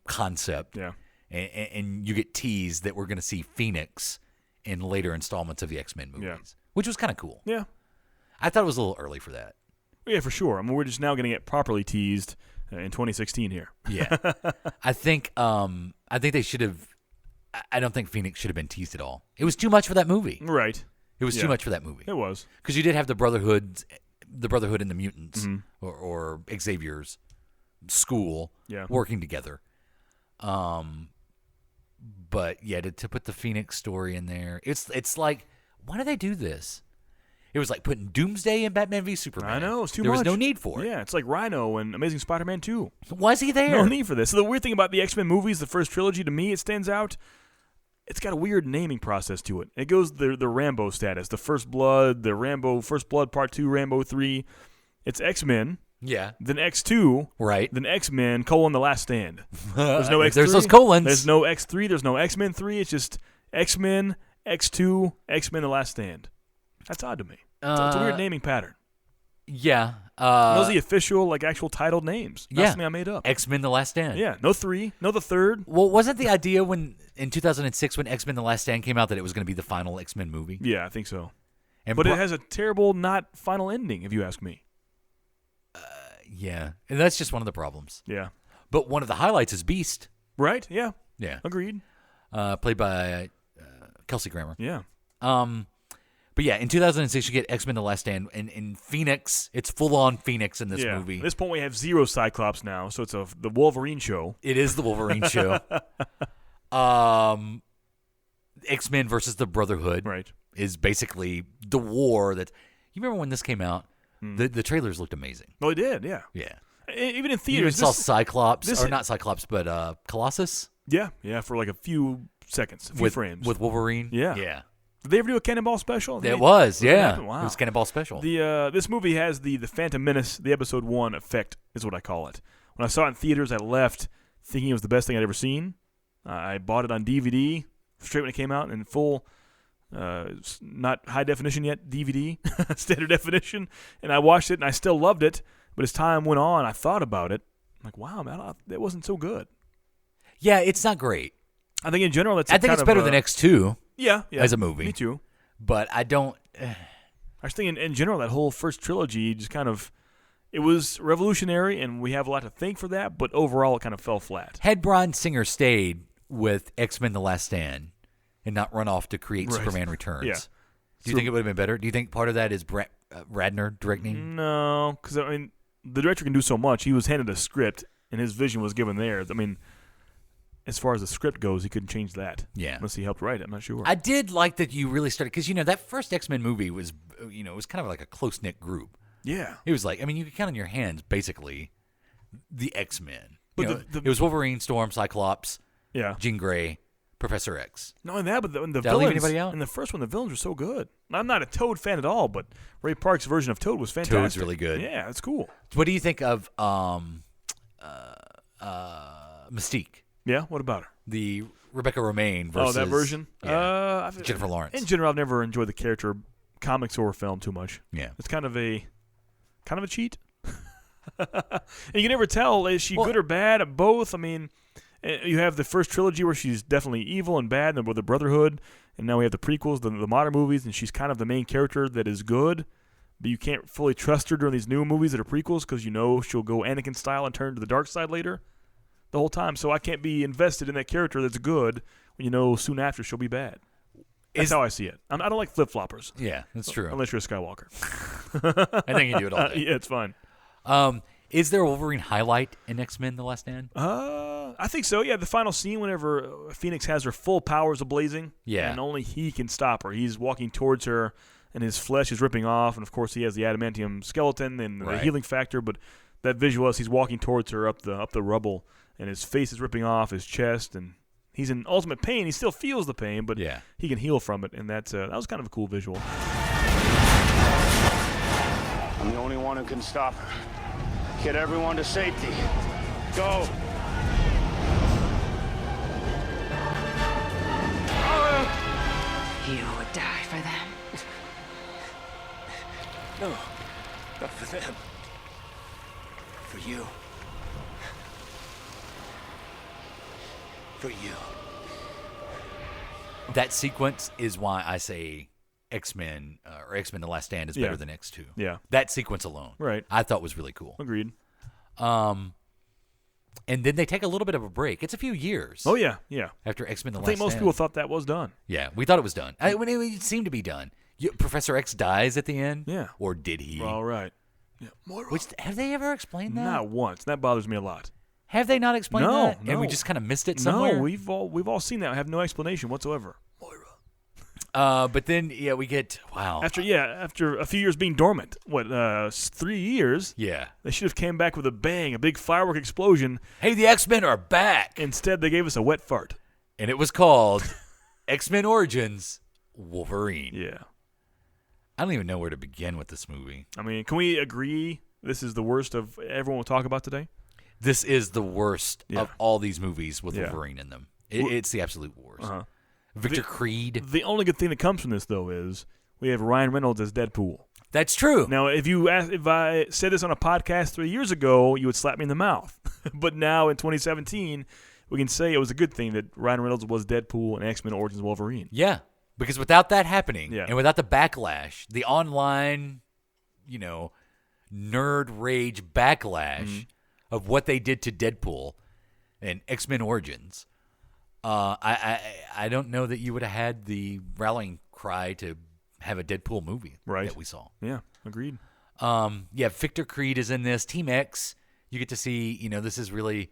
concept, yeah. And you get teased that we're going to see Phoenix in later installments of the X-Men movies, which was kind of cool. Yeah, I thought it was a little early for that. Yeah, for sure. I mean, we're just now getting it properly teased in 2016 here. Yeah, I think they should have. I don't think Phoenix should have been teased at all. It was too much for that movie. Right. It was too much for that movie. It was. Because you did have the Brotherhood and the mutants, or Xavier's school working together. But yeah, to put the Phoenix story in there, it's like, why do they do this? It was like putting Doomsday in Batman v Superman. I know, it's too much. much. There was no need for it. Yeah, it's like Rhino and Amazing Spider-Man 2. Was he there? No need for this. So the weird thing about the X-Men movies, the first trilogy, to me, it stands out. It's got a weird naming process to it. It goes the Rambo status, the First Blood, the Rambo First Blood Part 2, Rambo 3. It's X-Men. Yeah. Then X2. Right. Then X-Men, The Last Stand. There's no X3. There's those colons. There's no X3. There's no X-Men 3. It's just X-Men, X2, X-Men, The Last Stand. That's odd to me. It's a weird naming pattern. Yeah. Those are the official, actual titled names. Not something I made up. X-Men The Last Stand. Yeah. No 3. No the third. Well, wasn't the idea in 2006 when X-Men The Last Stand came out that it was going to be the final X-Men movie? Yeah, I think so. But it has a terrible, not final ending, if you ask me. Yeah. And that's just one of the problems. Yeah. But one of the highlights is Beast. Right? Yeah. Yeah. Agreed. Played by Kelsey Grammer. Yeah. But yeah, in 2006, you get X-Men The Last Stand. And in Phoenix, it's full-on Phoenix in this movie. At this point, we have 0 Cyclops now, so it's the Wolverine show. It is the Wolverine show. X-Men versus the Brotherhood is basically the war that... You remember when this came out? The trailers looked amazing. Oh, it did, yeah. Yeah. Even in theaters. You even saw Cyclops, or not Cyclops, but Colossus. Yeah, for a few seconds, a few frames. With Wolverine. Yeah. Yeah. Did they ever do a Cannonball special? It was, yeah. Wow. It was Cannonball special. This movie has the Phantom Menace, the Episode 1 effect, is what I call it. When I saw it in theaters, I left thinking it was the best thing I'd ever seen. I bought it on DVD straight when it came out in full, not high definition yet, DVD, standard definition. And I watched it, and I still loved it. But as time went on, I thought about it. I'm like, wow, man, that wasn't so good. Yeah, it's not great. I think in general, I think it's better than X2. Yeah, as a movie. Me too. But I don't... I was thinking, in general, that whole first trilogy just kind of... It was revolutionary, and we have a lot to thank for that, but overall, it kind of fell flat. Had Bryan Singer stayed with X-Men The Last Stand and not run off to create Superman Returns, do you think it would have been better? Do you think part of that is Radner directing? No, because, the director can do so much. He was handed a script, and his vision was given there. As far as the script goes, he couldn't change that. Yeah. Unless he helped write it. I'm not sure. I did like that you really started, because, that first X-Men movie was, it was kind of like a close-knit group. Yeah. It was like, you could count on your hands, basically, the X-Men. But it was Wolverine, Storm, Cyclops, Jean Grey, Professor X. Not only that, but the Did villains. I leave anybody out? In the first one, the villains were so good. I'm not a Toad fan at all, but Ray Park's version of Toad was fantastic. Toad's really good. Yeah, it's cool. What do you think of Mystique? Yeah, what about her? The Rebecca Romijn versus... that version? Yeah, Jennifer Lawrence. In general, I've never enjoyed the character comics or film too much. Yeah. It's kind of a cheat. And you can never tell, is she good or bad at both? You have the first trilogy where she's definitely evil and bad, and with the Brotherhood, and now we have the prequels, the modern movies, and she's kind of the main character that is good, but you can't fully trust her during these new movies that are prequels because she'll go Anakin style and turn to the dark side later the whole time. So I can't be invested in that character that's good when soon after she'll be bad. That's how I see it. I don't like flip-floppers. Yeah, that's true. Unless you're a Skywalker. I think you do it all day. Yeah, it's fine. Is there a Wolverine highlight in X-Men The Last Stand? I think so, yeah. The final scene whenever Phoenix has her full powers ablazing. Yeah. And only he can stop her. He's walking towards her, and his flesh is ripping off. And, of course, he has the adamantium skeleton and the healing factor. But that visual as he's walking towards her up the rubble, and his face is ripping off, his chest, and he's in ultimate pain. He still feels the pain, but he can heal from it. And that was kind of a cool visual. I'm the only one who can stop her. Get everyone to safety. Go. You would die for that. No, not for them. For you. For you. That sequence is why I say X-Men or X-Men: The Last Stand is better than X2. Yeah. That sequence alone, Right. I thought was really cool. Agreed. And then they take a little bit of a break. It's a few years. Oh, yeah. After X-Men: The I Last think most Stand. people thought that was done. Yeah, we thought it was done. It seemed to be done. Professor X dies at the end. Yeah. Or did he? All right. Yeah. Moira. Which have they ever explained that? Not once. That bothers me a lot. Have they not explained that? No. And we just kind of missed it somewhere? No, we've all seen that. I have no explanation whatsoever. But then, we get, After a few years being dormant, 3 years? Yeah. They should have came back with a bang, a big firework explosion. Hey, the X-Men are back. Instead, they gave us a wet fart. And it was called X-Men Origins Wolverine. Yeah. I don't even know where to begin with this movie. I mean, can we agree this is the worst of everyone we'll talk about today? This is the worst of all these movies with Yeah. Wolverine in them. It's the absolute worst. Uh-huh. Victor Creed. The only good thing that comes from this, though, is we have Ryan Reynolds as Deadpool. That's true. Now, if I said this on a podcast 3 years ago, you would slap me in the mouth. But now, in 2017, we can say it was a good thing that Ryan Reynolds was Deadpool and X-Men Origins Wolverine. Yeah, because without that happening, Yeah. and without the backlash, the online, nerd rage backlash of what they did to Deadpool and X-Men Origins, I don't know that you would have had the rallying cry to have a Deadpool movie that we saw. Yeah, agreed. Victor Creed is in this. Team X, you get to see, this is really,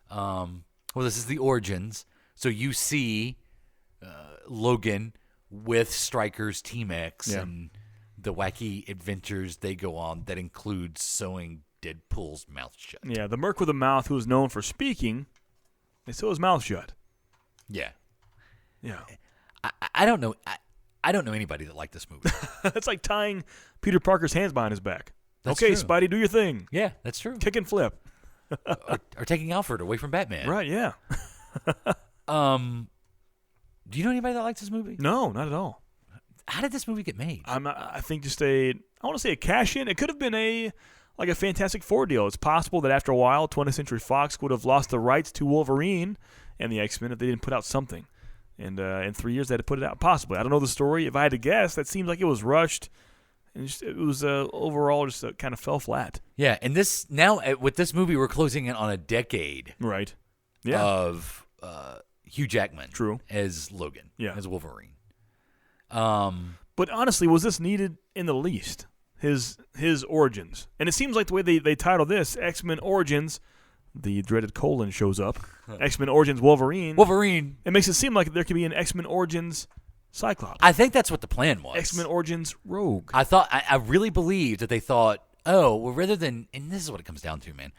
this is the Origins. So you see Logan with Stryker's Team X and the wacky adventures they go on that includes sewing Deadpool's mouth shut. Yeah, the Merc with a mouth who is known for speaking, they sew his mouth shut. Yeah. Yeah. I don't know. I don't know anybody that liked this movie. That's like tying Peter Parker's hands behind his back. That's okay, true. Spidey, do your thing. Yeah, that's true. Kick and flip. or taking Alfred away from Batman. Right, yeah. Do you know anybody that likes this movie? No, not at all. How did this movie get made? I think just I want to say a cash in. It could have been a Fantastic Four deal. It's possible that after a while, 20th Century Fox would have lost the rights to Wolverine and the X-Men if they didn't put out something. And in 3 years, they had to put it out. Possibly. I don't know the story. If I had to guess, that seems like it was rushed. And it was overall just kind of fell flat. Yeah, and with this movie, we're closing in on a decade. Right. Yeah. Of Hugh Jackman. True. As Logan. Yeah. As Wolverine. But honestly, was this needed in the least? His origins. And it seems like the way they title this, X-Men Origins, the dreaded colon shows up. X-Men Origins Wolverine. It makes it seem like there could be an X-Men Origins Cyclops. I think that's what the plan was. X-Men Origins Rogue. I really believe that they thought, rather than, and this is what it comes down to, man,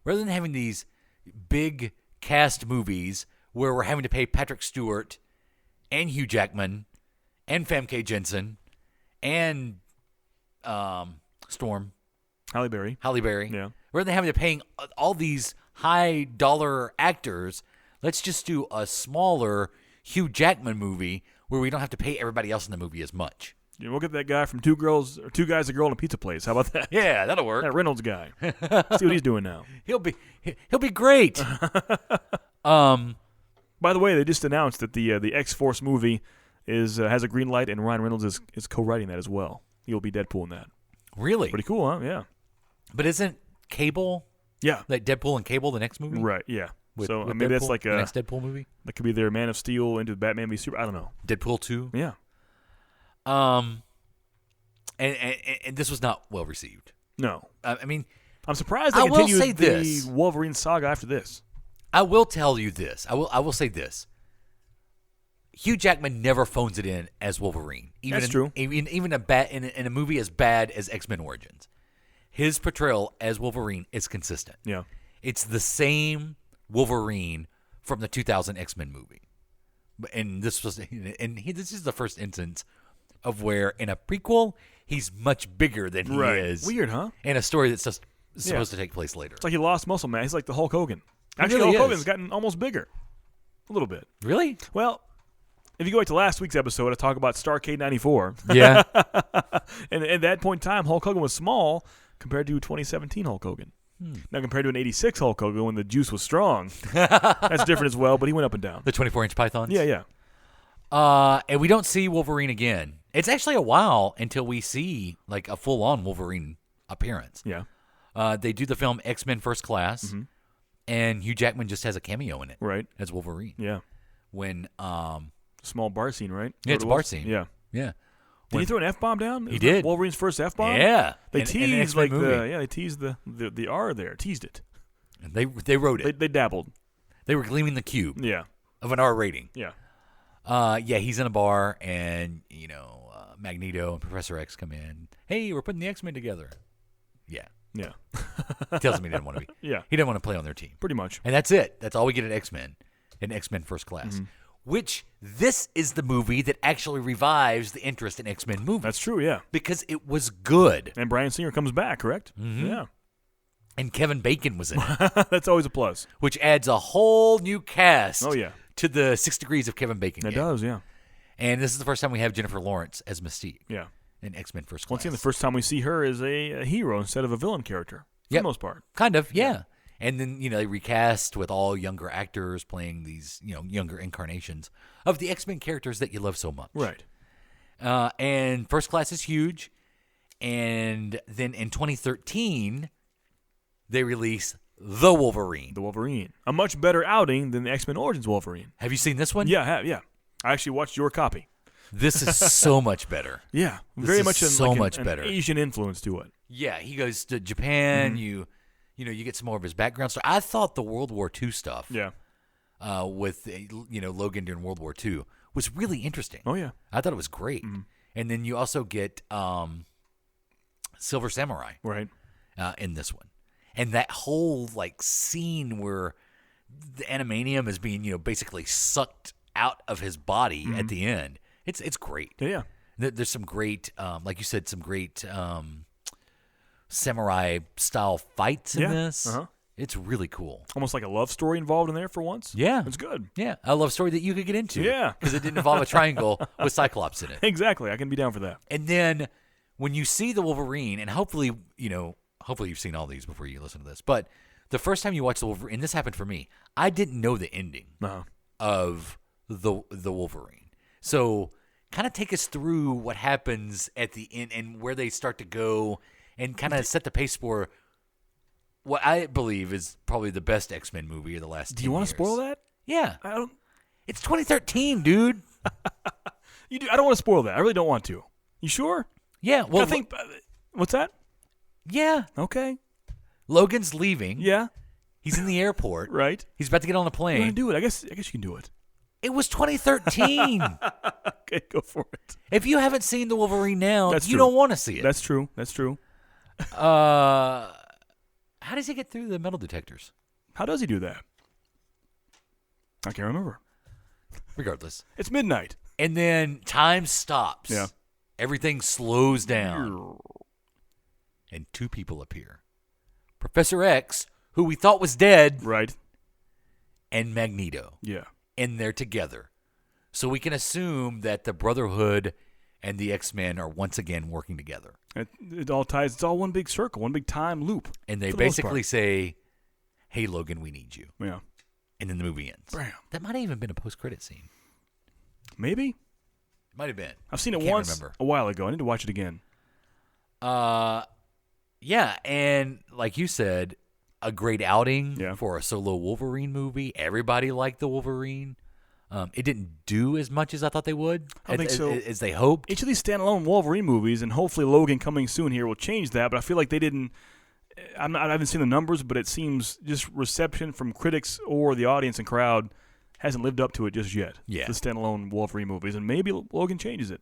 rather than having these big cast movies where we're having to pay Patrick Stewart and Hugh Jackman and Famke Jensen and Storm. Halle Berry. Yeah. Rather than having to paying all these high dollar actors, let's just do a smaller Hugh Jackman movie where we don't have to pay everybody else in the movie as much. Yeah, we'll get that guy from Two Guys, a Girl, and a Pizza Place. How about that? Yeah, that'll work. That Reynolds guy. See what he's doing now. He'll be great. By the way, they just announced that the X-Force movie has a green light, and Ryan Reynolds is co-writing that as well. He'll be Deadpool in that. Really? Pretty cool, huh? Yeah. But isn't Cable? Yeah. Like Deadpool and Cable, the next movie? Right, yeah. With maybe Deadpool, that's like the next Deadpool movie? That could be their Man of Steel into Batman v Super. I don't know. Deadpool 2? Yeah. And this was not well received. No. I mean, I'm surprised they continued the Wolverine saga after this. I will tell you this. I will say this. Hugh Jackman never phones it in as Wolverine. That's true. Even in a movie as bad as X-Men Origins, his portrayal as Wolverine is consistent. Yeah, it's the same Wolverine from the 2000 X-Men movie, and this is the first instance of where in a prequel he's much bigger than he is. Weird, huh? In a story that's just supposed to take place later. It's like he lost muscle mass. He's like the Hulk Hogan. He Actually, really Hulk is. Hogan's gotten almost bigger, a little bit. Really? Well. If you go back to last week's episode, I talk about Starrcade 94. Yeah. And at that point in time, Hulk Hogan was small compared to 2017 Hulk Hogan. Now, compared to an 86 Hulk Hogan when the juice was strong, that's different as well, but he went up and down. The 24-inch pythons? Yeah. And we don't see Wolverine again. It's actually a while until we see like a full-on Wolverine appearance. Yeah. They do the film X-Men First Class, and Hugh Jackman just has a cameo in it. Right. As Wolverine. Yeah. When small bar scene, right? Yeah, it's a bar scene. Yeah. Yeah. Did he throw an F-bomb down? He did. Wolverine's first F-bomb? Yeah. They In an teased X-Men movie. they teased the R there. Teased it. And they wrote it. They dabbled. They were gleaming the cube. Yeah. Of an R rating. Yeah. Yeah, he's in a bar, and Magneto and Professor X come in. Hey, we're putting the X-Men together. Yeah. Yeah. He tells him he didn't want to be. Yeah. He didn't want to play on their team. Pretty much. And that's it. That's all we get at X-Men and X-Men First Class. Which this is the movie that actually revives the interest in X-Men movies. That's true, yeah. Because it was good. And Bryan Singer comes back, correct? Yeah. And Kevin Bacon was in it. That's always a plus. Which adds a whole new cast Oh, yeah. to the 6 Degrees of Kevin Bacon. It gang. does, yeah. And this is the first time we have Jennifer Lawrence as Mystique. Yeah. In X-Men First Class. Once again, the first time we see her as a hero instead of a villain character, for the most part. Kind of, yeah. And then, they recast with all younger actors playing these, younger incarnations of the X-Men characters that you love so much. Right. And First Class is huge. And then in 2013, they release The Wolverine. The Wolverine. A much better outing than the X-Men Origins Wolverine. Have you seen this one? Yeah, I have, yeah. I actually watched your copy. This is so much better. Yeah. This Very is much so much better. An Asian influence to it. Yeah, he goes to Japan. You get some more of his background story. I thought the World War II stuff, with Logan during World War II was really interesting. Oh yeah, I thought it was great. And then you also get Silver Samurai, right, in this one, and that whole scene where the animanium is being basically sucked out of his body at the end. It's great. Yeah. There's some great, like you said, some great samurai style fights in this. It's really cool. Almost like a love story involved in there for once. Yeah. It's good. Yeah. A love story that you could get into. Yeah. Because it didn't involve a triangle with Cyclops in it. Exactly. I can be down for that. And then when you see the Wolverine, and hopefully you've seen all these before you listen to this, but the first time you watch the Wolverine, and this happened for me, I didn't know the ending of the Wolverine. So kind of take us through what happens at the end and where they start to go and kind of set the pace for what I believe is probably the best X-Men movie of the last 10 years. Do you want to spoil that? Yeah. I don't. It's 2013, dude. You do. I don't want to spoil that. I really don't want to. You sure? Yeah. Well, I think. What's that? Yeah. Okay. Logan's leaving. Yeah. He's in the airport. Right. He's about to get on a plane. You want to do it? I guess you can do it. It was 2013. Okay, go for it. If you haven't seen the Wolverine now, That's you true. don't want to see it. That's true. That's true. How does he get through the metal detectors? How does he do that? I can't remember. Regardless. It's midnight. And then time stops. Yeah. Everything slows down. And 2 people appear. Professor X, who we thought was dead. Right. And Magneto. Yeah. And they're together. So we can assume that the Brotherhood and the X-Men are once again working together. It all ties. It's all one big circle, one big time loop. And they basically say, hey, Logan, we need you. Yeah. And then the movie ends. Bam. That might have even been a post-credit scene. Maybe. Might have been. I've seen it Can't once remember. a while ago. I need to watch it again. Yeah, and like you said, a great outing Yeah. for a solo Wolverine movie. Everybody liked the Wolverine. It didn't do as much as I thought they would. I think so. As they hoped. Each of these standalone Wolverine movies, and hopefully Logan coming soon here will change that, but I feel like they didn't. I haven't seen the numbers, but it seems just reception from critics or the audience and crowd hasn't lived up to it just yet. Yeah. The standalone Wolverine movies, and maybe Logan changes it.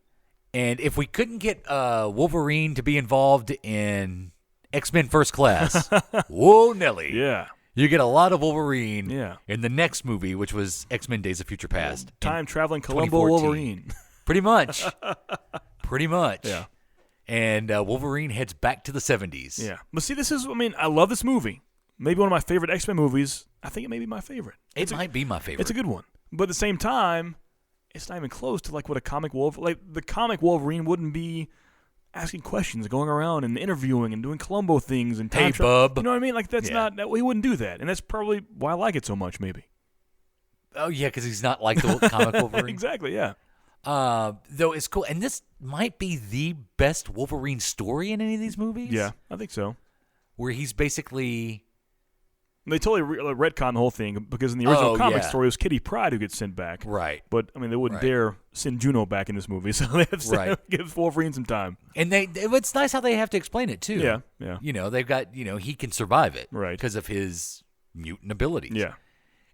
And if we couldn't get Wolverine to be involved in X-Men First Class, whoa, Nelly. Yeah. You get a lot of Wolverine Yeah. in the next movie, which was X-Men Days of Future Past. Time-traveling Columbo 2014. Wolverine. Pretty much. Pretty much. Yeah. And Wolverine heads back to the 70s. Yeah. But see, I love this movie. Maybe one of my favorite X-Men movies. I think it may be my favorite. It might be my favorite. It's a good one. But at the same time, it's not even close to like what a comic Wolverine. Like the comic Wolverine wouldn't be asking questions, going around and interviewing and doing Columbo things and Hey, bub. You know what I mean? Like that's not that he wouldn't do that, and that's probably why I like it so much. Maybe. Oh yeah, because he's not like the comic Wolverine. Exactly. Yeah. Though it's cool, and this might be the best Wolverine story in any of these movies. Yeah, I think so. Where he's basically. They totally retcon the whole thing because in the original comic story, it was Kitty Pryde who gets sent back. Right. But, I mean, they wouldn't dare send Juno back in this movie, so they have to give Wolverine some time. And it's nice how they have to explain it, too. Yeah, yeah. You know, they've got, he can survive it. Right. Because of his mutant abilities. Yeah.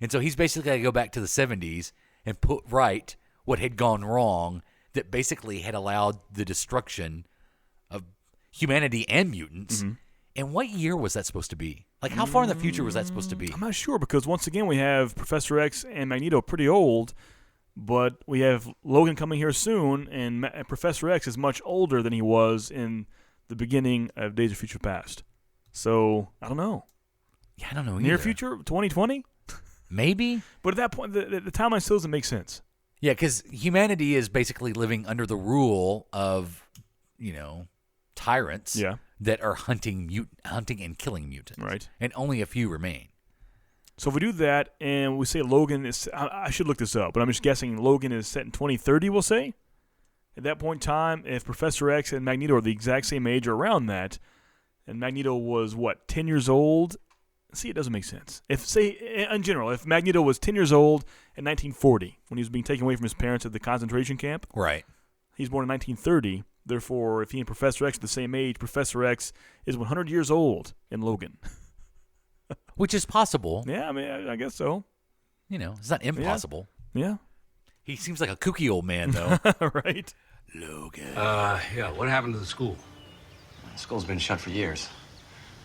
And so he's basically got to go back to the 70s and put right what had gone wrong that basically had allowed the destruction of humanity and mutants. Mm-hmm. And what year was that supposed to be? Like, how far in the future was that supposed to be? I'm not sure because, once again, we have Professor X and Magneto pretty old, but we have Logan coming here soon, and Professor X is much older than he was in the beginning of Days of Future Past. So, I don't know. Yeah, I don't know either. Near future? 2020? Maybe. But at that point, the timeline still doesn't make sense. Yeah, because humanity is basically living under the rule of, tyrants. Yeah. That are hunting and killing mutants. Right. And only a few remain. So if we do that and we say Logan is, I should look this up, but I'm just guessing Logan is set in 2030, we'll say. At that point in time, if Professor X and Magneto are the exact same age or around that, and Magneto was, 10 years old? See, it doesn't make sense. In general, if Magneto was 10 years old in 1940, when he was being taken away from his parents at the concentration camp. Right. He's born in 1930. Therefore, if he and Professor X are the same age, Professor X is 100 years old in Logan. Which is possible. Yeah, I mean, I guess so. It's not impossible. Yeah. He seems like a kooky old man, though. Right. Logan. Yeah, what happened to the school? The school's been shut for years.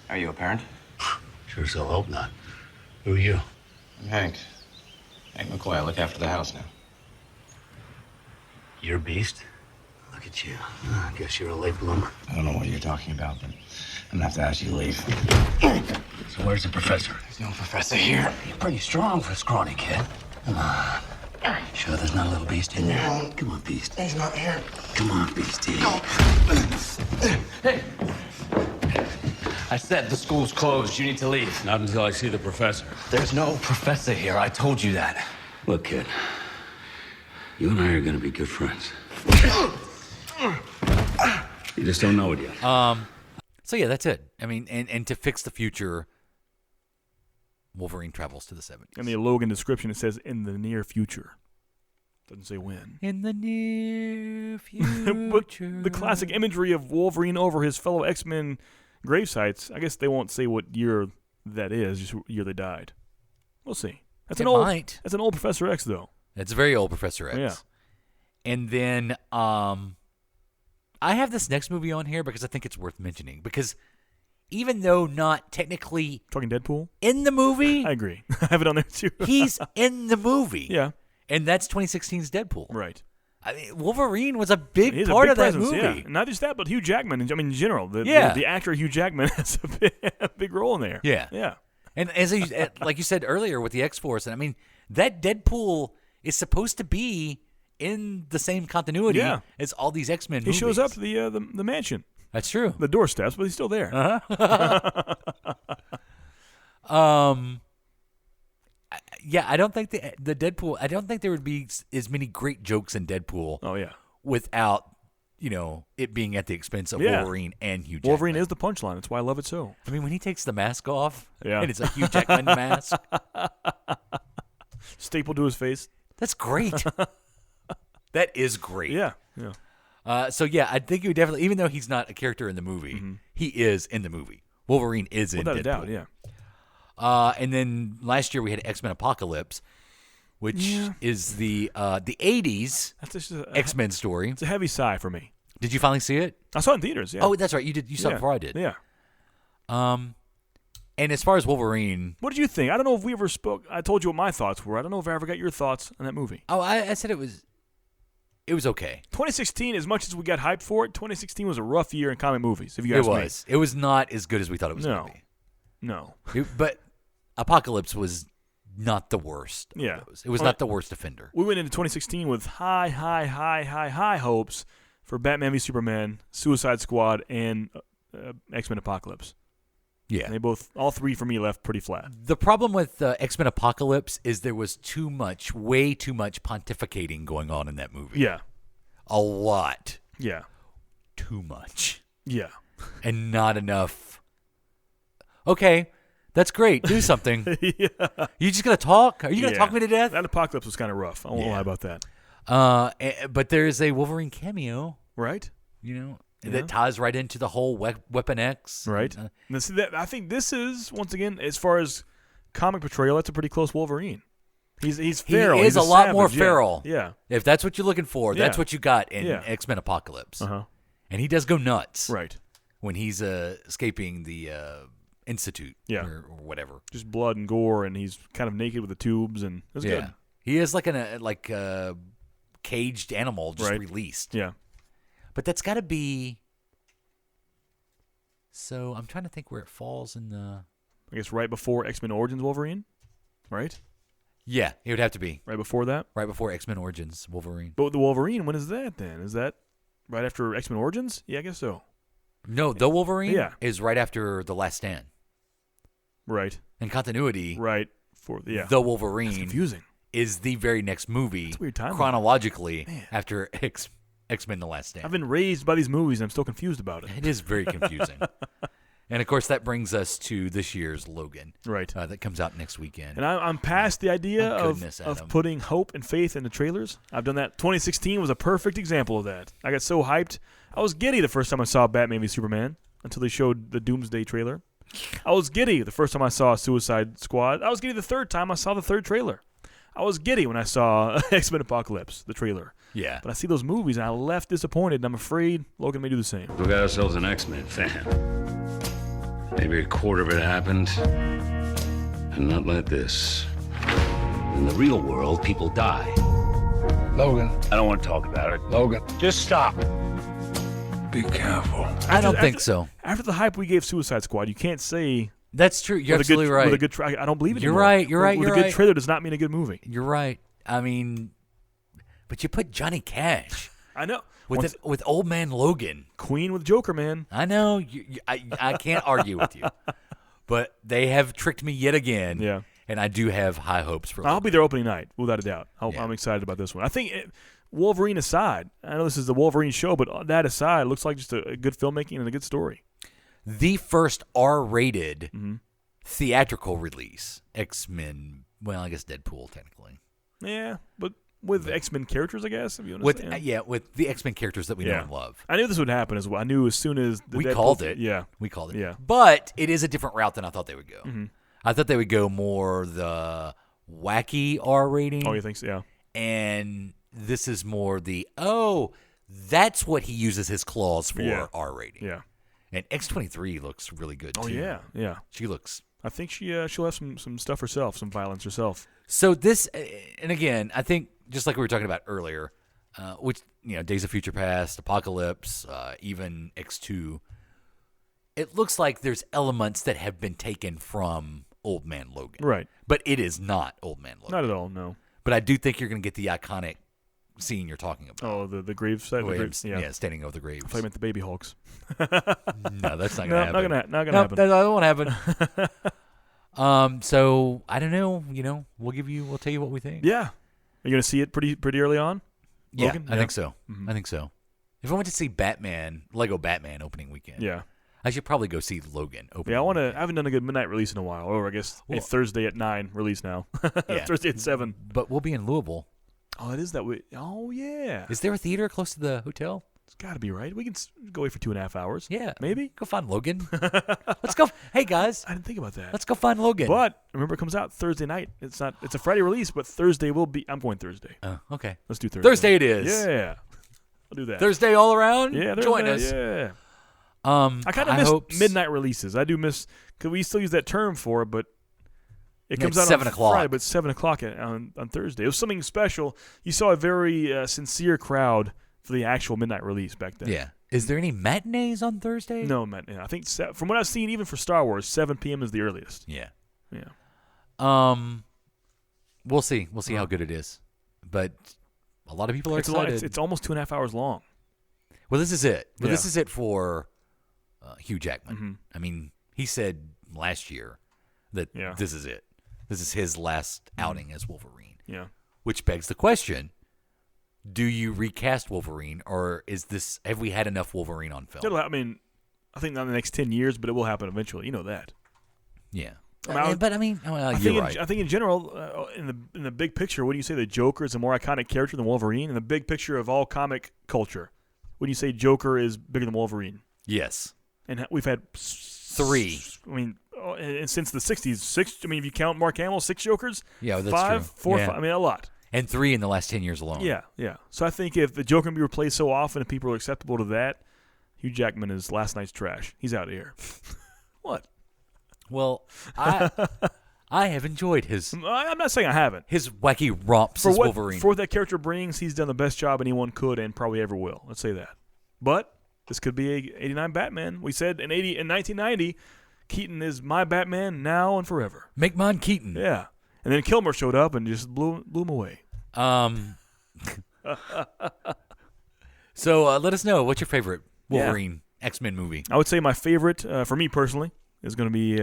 Are you a parent? Sure as hell hope not. Who are you? I'm Hank. Hank McCoy. I look after the house now. You're a beast? Look at you. I guess you're a late bloomer. I don't know what you're talking about, but I'm gonna have to ask you to leave. So where's the professor? There's no professor here. You're pretty strong for a scrawny kid. Come on. Sure there's not a little beast in there? Come on, beast. He's not here. Come on, beastie. Hey! I said the school's closed. You need to leave. Not until I see the professor. There's no professor here. I told you that. Look, kid. You and I are gonna be good friends. You just don't know it yet. So yeah, that's it. I mean, and to fix the future, Wolverine travels to the 70s. In the Logan description, it says in the near future. Doesn't say when. In the near future. But the classic imagery of Wolverine over his fellow X-Men grave sites, I guess they won't say what year that is, just what year they died. We'll see. That's an old Professor X, though. It's a very old Professor X. Yeah. And then I have this next movie on here because I think it's worth mentioning. Because even though not technically talking Deadpool in the movie, I agree. I have it on there too. He's in the movie. Yeah. And that's 2016's Deadpool. Right. I mean, Wolverine was a big part of that movie. Yeah. Not just that, but Hugh Jackman. I mean, in general, the actor Hugh Jackman has a big role in there. Yeah. Yeah. And like you said earlier with the X-Force, and I mean, that Deadpool is supposed to be in the same continuity as all these X-Men movies. He shows up at the mansion. That's true. The doorsteps, but he's still there. Yeah, I don't think the Deadpool. I don't think there would be as many great jokes in Deadpool. Oh yeah. Without it being at the expense of Wolverine and Hugh Jackman. Wolverine is the punchline. That's why I love it so. I mean, when he takes the mask off, and it's a Hugh Jackman mask stapled to his face. That's great. That is great. Yeah. So yeah, I think you would definitely, even though he's not a character in the movie, he is in the movie. Wolverine is in Deadpool. Without a doubt, yeah. And then last year we had X-Men Apocalypse, which is the 80s X-Men story. It's a heavy sigh for me. Did you finally see it? I saw it in theaters, yeah. Oh, that's right. You did. You saw it before I did. Yeah. And as far as Wolverine... What did you think? I don't know if we ever spoke. I told you what my thoughts were. I don't know if I ever got your thoughts on that movie. Oh, I said it was okay. 2016, as much as we got hyped for it, 2016 was a rough year in comic movies, if you ask me. It was not as good as we thought it was going to be. No. But Apocalypse was not the worst. Yeah. Of those. It was not the worst offender. We went into 2016 with high hopes for Batman v Superman, Suicide Squad, and X-Men Apocalypse. Yeah. And all three for me left pretty flat. The problem with X-Men Apocalypse is there was way too much pontificating going on in that movie. Yeah. A lot. Yeah. Too much. Yeah. And not enough. Okay, that's great. Do something. Yeah. You just going to talk? Are you going to talk me to death? That Apocalypse was kind of rough. I won't lie about that. But there's a Wolverine cameo. Right. That ties right into the whole Weapon X. Right. I think this is, once again, as far as comic portrayal, that's a pretty close Wolverine. He's feral. He is he's a lot savage, more feral. Yeah. If that's what you're looking for, that's what you got in X-Men Apocalypse. Uh-huh. And he does go nuts. Right. When he's escaping the Institute or whatever. Just blood and gore, and he's kind of naked with the tubes, and it's good. He is like a caged animal just released. Yeah. But that's got to be... So I'm trying to think where it falls in the... I guess right before X-Men Origins Wolverine, right? Yeah, it would have to be. Right before that? Right before X-Men Origins Wolverine. But the Wolverine, when is that then? Is that right after X-Men Origins? Yeah, I guess so. No, the Wolverine is right after The Last Stand. Right. In continuity, right. The Wolverine That's confusing. Is the very next movie That's weird timing. Chronologically after X-Men The Last Stand. I've been raised by these movies and I'm still confused about it. It is very confusing. And, of course, that brings us to this year's Logan. Right. That comes out next weekend. And I'm past the idea of putting hope and faith in the trailers. I've done that. 2016 was a perfect example of that. I got so hyped. I was giddy the first time I saw Batman v Superman until they showed the Doomsday trailer. I was giddy the first time I saw Suicide Squad. I was giddy the third time I saw the third trailer. I was giddy when I saw X-Men Apocalypse, the trailer. Yeah. But I see those movies and I left disappointed, and I'm afraid Logan may do the same. We got ourselves an X-Men fan. Maybe a quarter of it happened, and not like this. In the real world, people die. Logan. I don't want to talk about it. Logan. Just stop. Be careful. I don't think so. After the hype we gave Suicide Squad, you can't say... That's true. You're absolutely right. With a good I don't believe it You're anymore. right. You're right. With You're a good right. trailer does not mean a good movie. You're right. I mean, but you put Johnny Cash. I know. With Old Man Logan. Queen with Joker, man. I know. I can't argue with you. But they have tricked me yet again. Yeah. And I do have high hopes for I'll Logan. be there opening night, without a doubt. I'm excited about this one. I think, Wolverine aside, I know this is the Wolverine show, but that aside, it looks like just a good filmmaking and a good story. The first R-rated theatrical release, X-Men, well, I guess Deadpool, technically. Yeah, but with X-Men characters, I guess, if you understand. With the X-Men characters that we know and love. I knew this would happen as well. I knew as soon as we Deadpool, called it. Yeah. We called it. Yeah. But it is a different route than I thought they would go. Mm-hmm. I thought they would go more the wacky R rating. Oh, you think so? Yeah. And this is more that's what he uses his claws for R rating. Yeah. And X-23 looks really good, too. Oh, yeah. Yeah. She looks... I think she'll have some stuff herself, some violence herself. So this, and again, I think just like we were talking about earlier, which Days of Future Past, Apocalypse, even X2, it looks like there's elements that have been taken from Old Man Logan, right? But it is not Old Man Logan, not at all. No. But I do think you're going to get the iconic scene you're talking about. Oh, the grave site, standing over the graves. I thought you meant the baby Hulks. No, that's not going to happen. Not going to happen. That won't happen. So I don't know. We'll tell you what we think. Yeah, are you going to see it pretty early on? Logan? Yeah, I think so. Mm-hmm. I think so. If I went to see Lego Batman opening weekend, I should probably go see Logan opening. Yeah, I haven't done a good midnight release in a while. Or I guess a Thursday at 9 release now. Thursday at 7. But we'll be in Louisville. Oh, it is that way. Oh, yeah. Is there a theater close to the hotel? It's got to be, right? We can go away for 2.5 hours. Yeah. Maybe. Go find Logan. Let's go. Hey, guys. I didn't think about that. Let's go find Logan. But remember, it comes out Thursday night. It's a Friday release, but Thursday will be. I'm going Thursday. Oh, okay. Let's do Thursday. Thursday it is. Yeah. I'll do that. Thursday all around? Yeah. Join us. Yeah. I kind of miss midnight releases. I do miss, because we still use that term for it, but it comes out 7 on o'clock. Friday, but 7 o'clock on Thursday. It was something special. You saw a very sincere crowd for the actual midnight release back then. Yeah. Is there any matinees on Thursday? No matinee. I think from what I've seen, even for Star Wars, 7 p.m. is the earliest. Yeah. Yeah. We'll see. We'll see how good it is. But a lot of people are excited. It's almost 2.5 hours long. Well, this is it. Well, Yeah. this is it for Hugh Jackman. Mm-hmm. I mean, he said last year that this is it. This is his last outing as Wolverine. Yeah. Which begs the question, do you recast Wolverine, or have we had enough Wolverine on film? I mean, I think not in the next 10 years, but it will happen eventually. You know that. Yeah. You're right. I think in general, in the big picture, what do you say the Joker is a more iconic character than Wolverine? In the big picture of all comic culture, would you say Joker is bigger than Wolverine? Yes. And we've had 3. I mean, and since the 60s, 6. I mean, if you count Mark Hamill, 6 Jokers. Yeah, that's 5, true. 4, Yeah. 5. I mean, a lot. And 3 in the last 10 years alone. Yeah. So I think if the Joker can be replaced so often and people are acceptable to that, Hugh Jackman is last night's trash. He's out of here. What? Well, I have enjoyed his. I'm not saying I haven't. His wacky romps as Wolverine. For what that character brings, he's done the best job anyone could and probably ever will. Let's say that. But this could be a 89 Batman. We said in 1990, Keaton is my Batman now and forever. Make mine Keaton. Yeah. And then Kilmer showed up and just blew him away. So let us know, what's your favorite Wolverine X-Men movie? I would say my favorite, for me personally, is going to be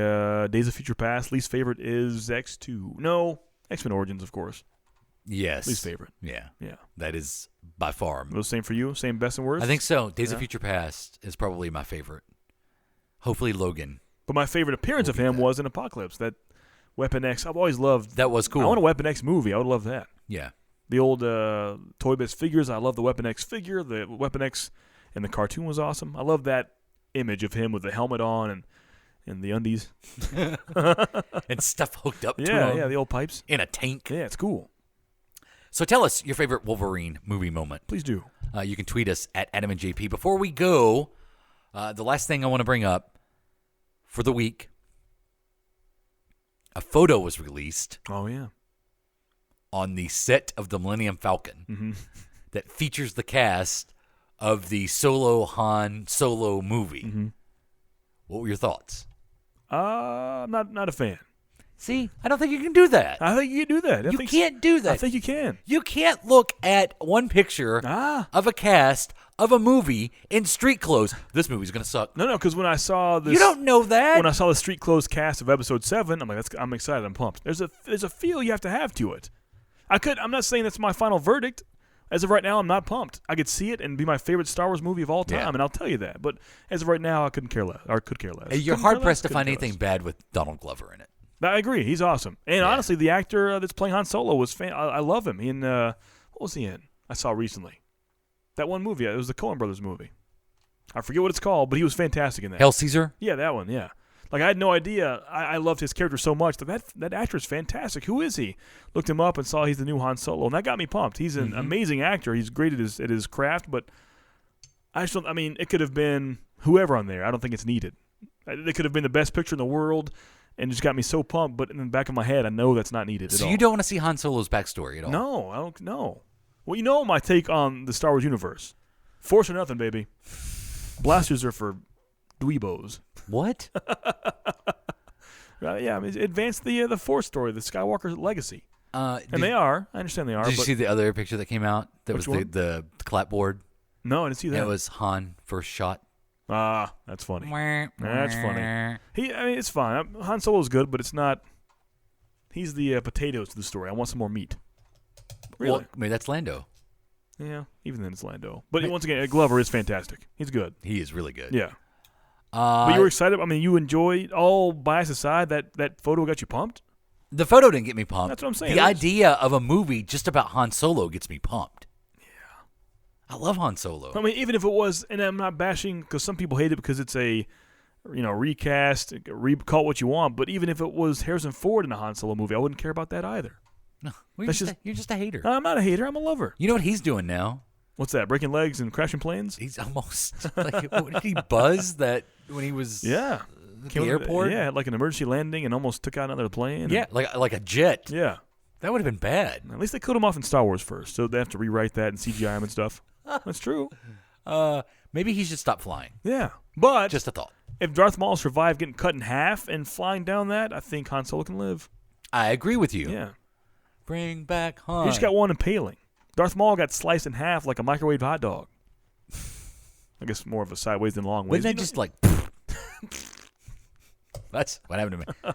Days of Future Past. Least favorite is X2. No, X-Men Origins, of course. Yes. Least favorite. Yeah. That is by far. The same for you? Same best and worst? I think so. Days of Future Past is probably my favorite. Hopefully Logan. But my favorite appearance of him was in Apocalypse. That Weapon X, I've always loved. That was cool. I want a Weapon X movie. I would love that. Yeah. The old Toy Biz figures. I love the Weapon X figure. The Weapon X and the cartoon was awesome. I love that image of him with the helmet on and the undies. And stuff hooked up to him. Yeah, the old pipes. In a tank. Yeah, it's cool. So tell us your favorite Wolverine movie moment. Please do. You can tweet us at Adam and JP. Before we go, the last thing I want to bring up for the week, a photo was released. Oh, yeah. On the set of the Millennium Falcon that features the cast of the Han Solo movie. What were your thoughts? Not a fan. See, I don't think you can do that. I think you can do that. You can't do that. I think you can. You can't look at one picture of a cast of a movie in street clothes. This movie's going to suck. No, because when I saw this... You don't know that. When I saw the street clothes cast of Episode 7, I'm like, I'm excited. I'm pumped. There's a feel you have to it. I'm not saying that's my final verdict. As of right now, I'm not pumped. I could see it and be my favorite Star Wars movie of all time, and I'll tell you that. But as of right now, I couldn't care less. Or could care less. You're hard-pressed to find anything bad with Donald Glover in it. I agree. He's awesome. And honestly, the actor that's playing Han Solo was I love him. What was he in? I saw recently. That one movie. It was the Coen Brothers movie. I forget what it's called, but he was fantastic in that. Hail Caesar? Yeah, that one, yeah. Like, I had no idea. I loved his character so much. That actor is fantastic. Who is he? Looked him up and saw he's the new Han Solo, and that got me pumped. He's an amazing actor. He's great at his craft, but it could have been whoever on there. I don't think it's needed. It could have been the best picture in the world, and just got me so pumped, but in the back of my head, I know that's not needed at all. So you don't want to see Han Solo's backstory at all? No, I don't know. Well, you know my take on the Star Wars universe. Force or nothing, baby. Blasters are for dweebos. What? Yeah, I mean, advance the Force story, the Skywalker legacy. And they are. I understand they are. Did you see the other picture that came out? That was the clapboard? No, I didn't see that. It was Han first shot. Ah, that's funny. That's funny. It's fine. Han Solo's good, but it's not. He's the potatoes to the story. I want some more meat. Really? Well, maybe that's Lando. Yeah, even then it's Lando. But once again, Glover is fantastic. He's good. He is really good. Yeah. But you were excited. I mean, you enjoyed, all bias aside, that photo got you pumped? The photo didn't get me pumped. That's what I'm saying. The idea of a movie just about Han Solo gets me pumped. I love Han Solo. I mean, even if it was, and I'm not bashing, because some people hate it because it's a, recast, call it what you want, but even if it was Harrison Ford in a Han Solo movie, I wouldn't care about that either. No, you're just a hater. I'm not a hater. I'm a lover. You know what he's doing now? What's that, breaking legs and crashing planes? He's almost, like, what did he buzz that when he was at the airport? Yeah, like an emergency landing and almost took out another plane. Yeah, like a jet. Yeah. That would have been bad. At least they killed him off in Star Wars first, so they have to rewrite that and CGI him and stuff. That's true. Maybe he should stop flying. Yeah, but just a thought. If Darth Maul survived getting cut in half and flying down that, I think Han Solo can live. I agree with you. Yeah. Bring back Han. You just got one impaling. Darth Maul got sliced in half like a microwave hot dog. I guess more of a sideways than long ways. Wasn't that just like... That's what happened to me.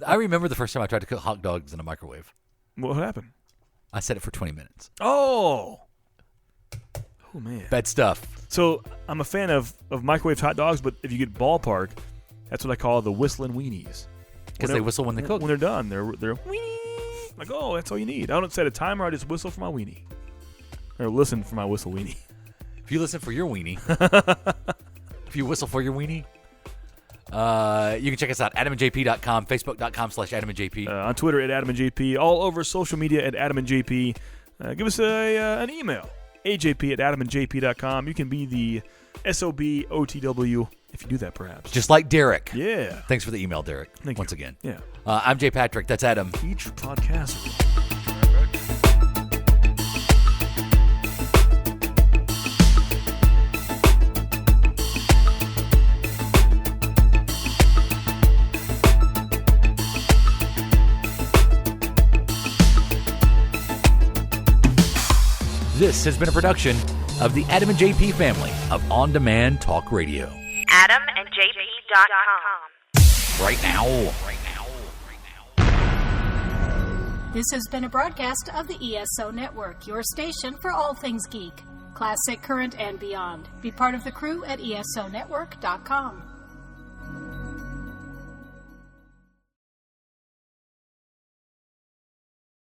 I remember the first time I tried to cook hot dogs in a microwave. What happened? I set it for 20 minutes. Oh, man. Bad stuff. So I'm a fan of microwave hot dogs, but if you get ballpark, that's what I call the whistling weenies. Because they whistle when they cook. When they're done, they're weenie. Like, oh, that's all you need. I don't set a timer. I just whistle for my weenie. Or listen for my whistle weenie. If you listen for your weenie. If you whistle for your weenie. You can check us out, adamandjp.com, facebook.com/adamandjp. On Twitter at adamandjp, all over social media at adamandjp. Give us an email, ajp@adamandjp.com. You can be the SOBOTW if you do that, perhaps. Just like Derek. Yeah. Thanks for the email, Derek. Thank you. Once again. Yeah. I'm Jay Patrick. That's Adam. Each podcast. This has been a production of the Adam and JP family of on-demand talk radio. AdamandJP.com. Right now. This has been a broadcast of the ESO Network, your station for all things geek. Classic, current, and beyond. Be part of the crew at ESONetwork.com.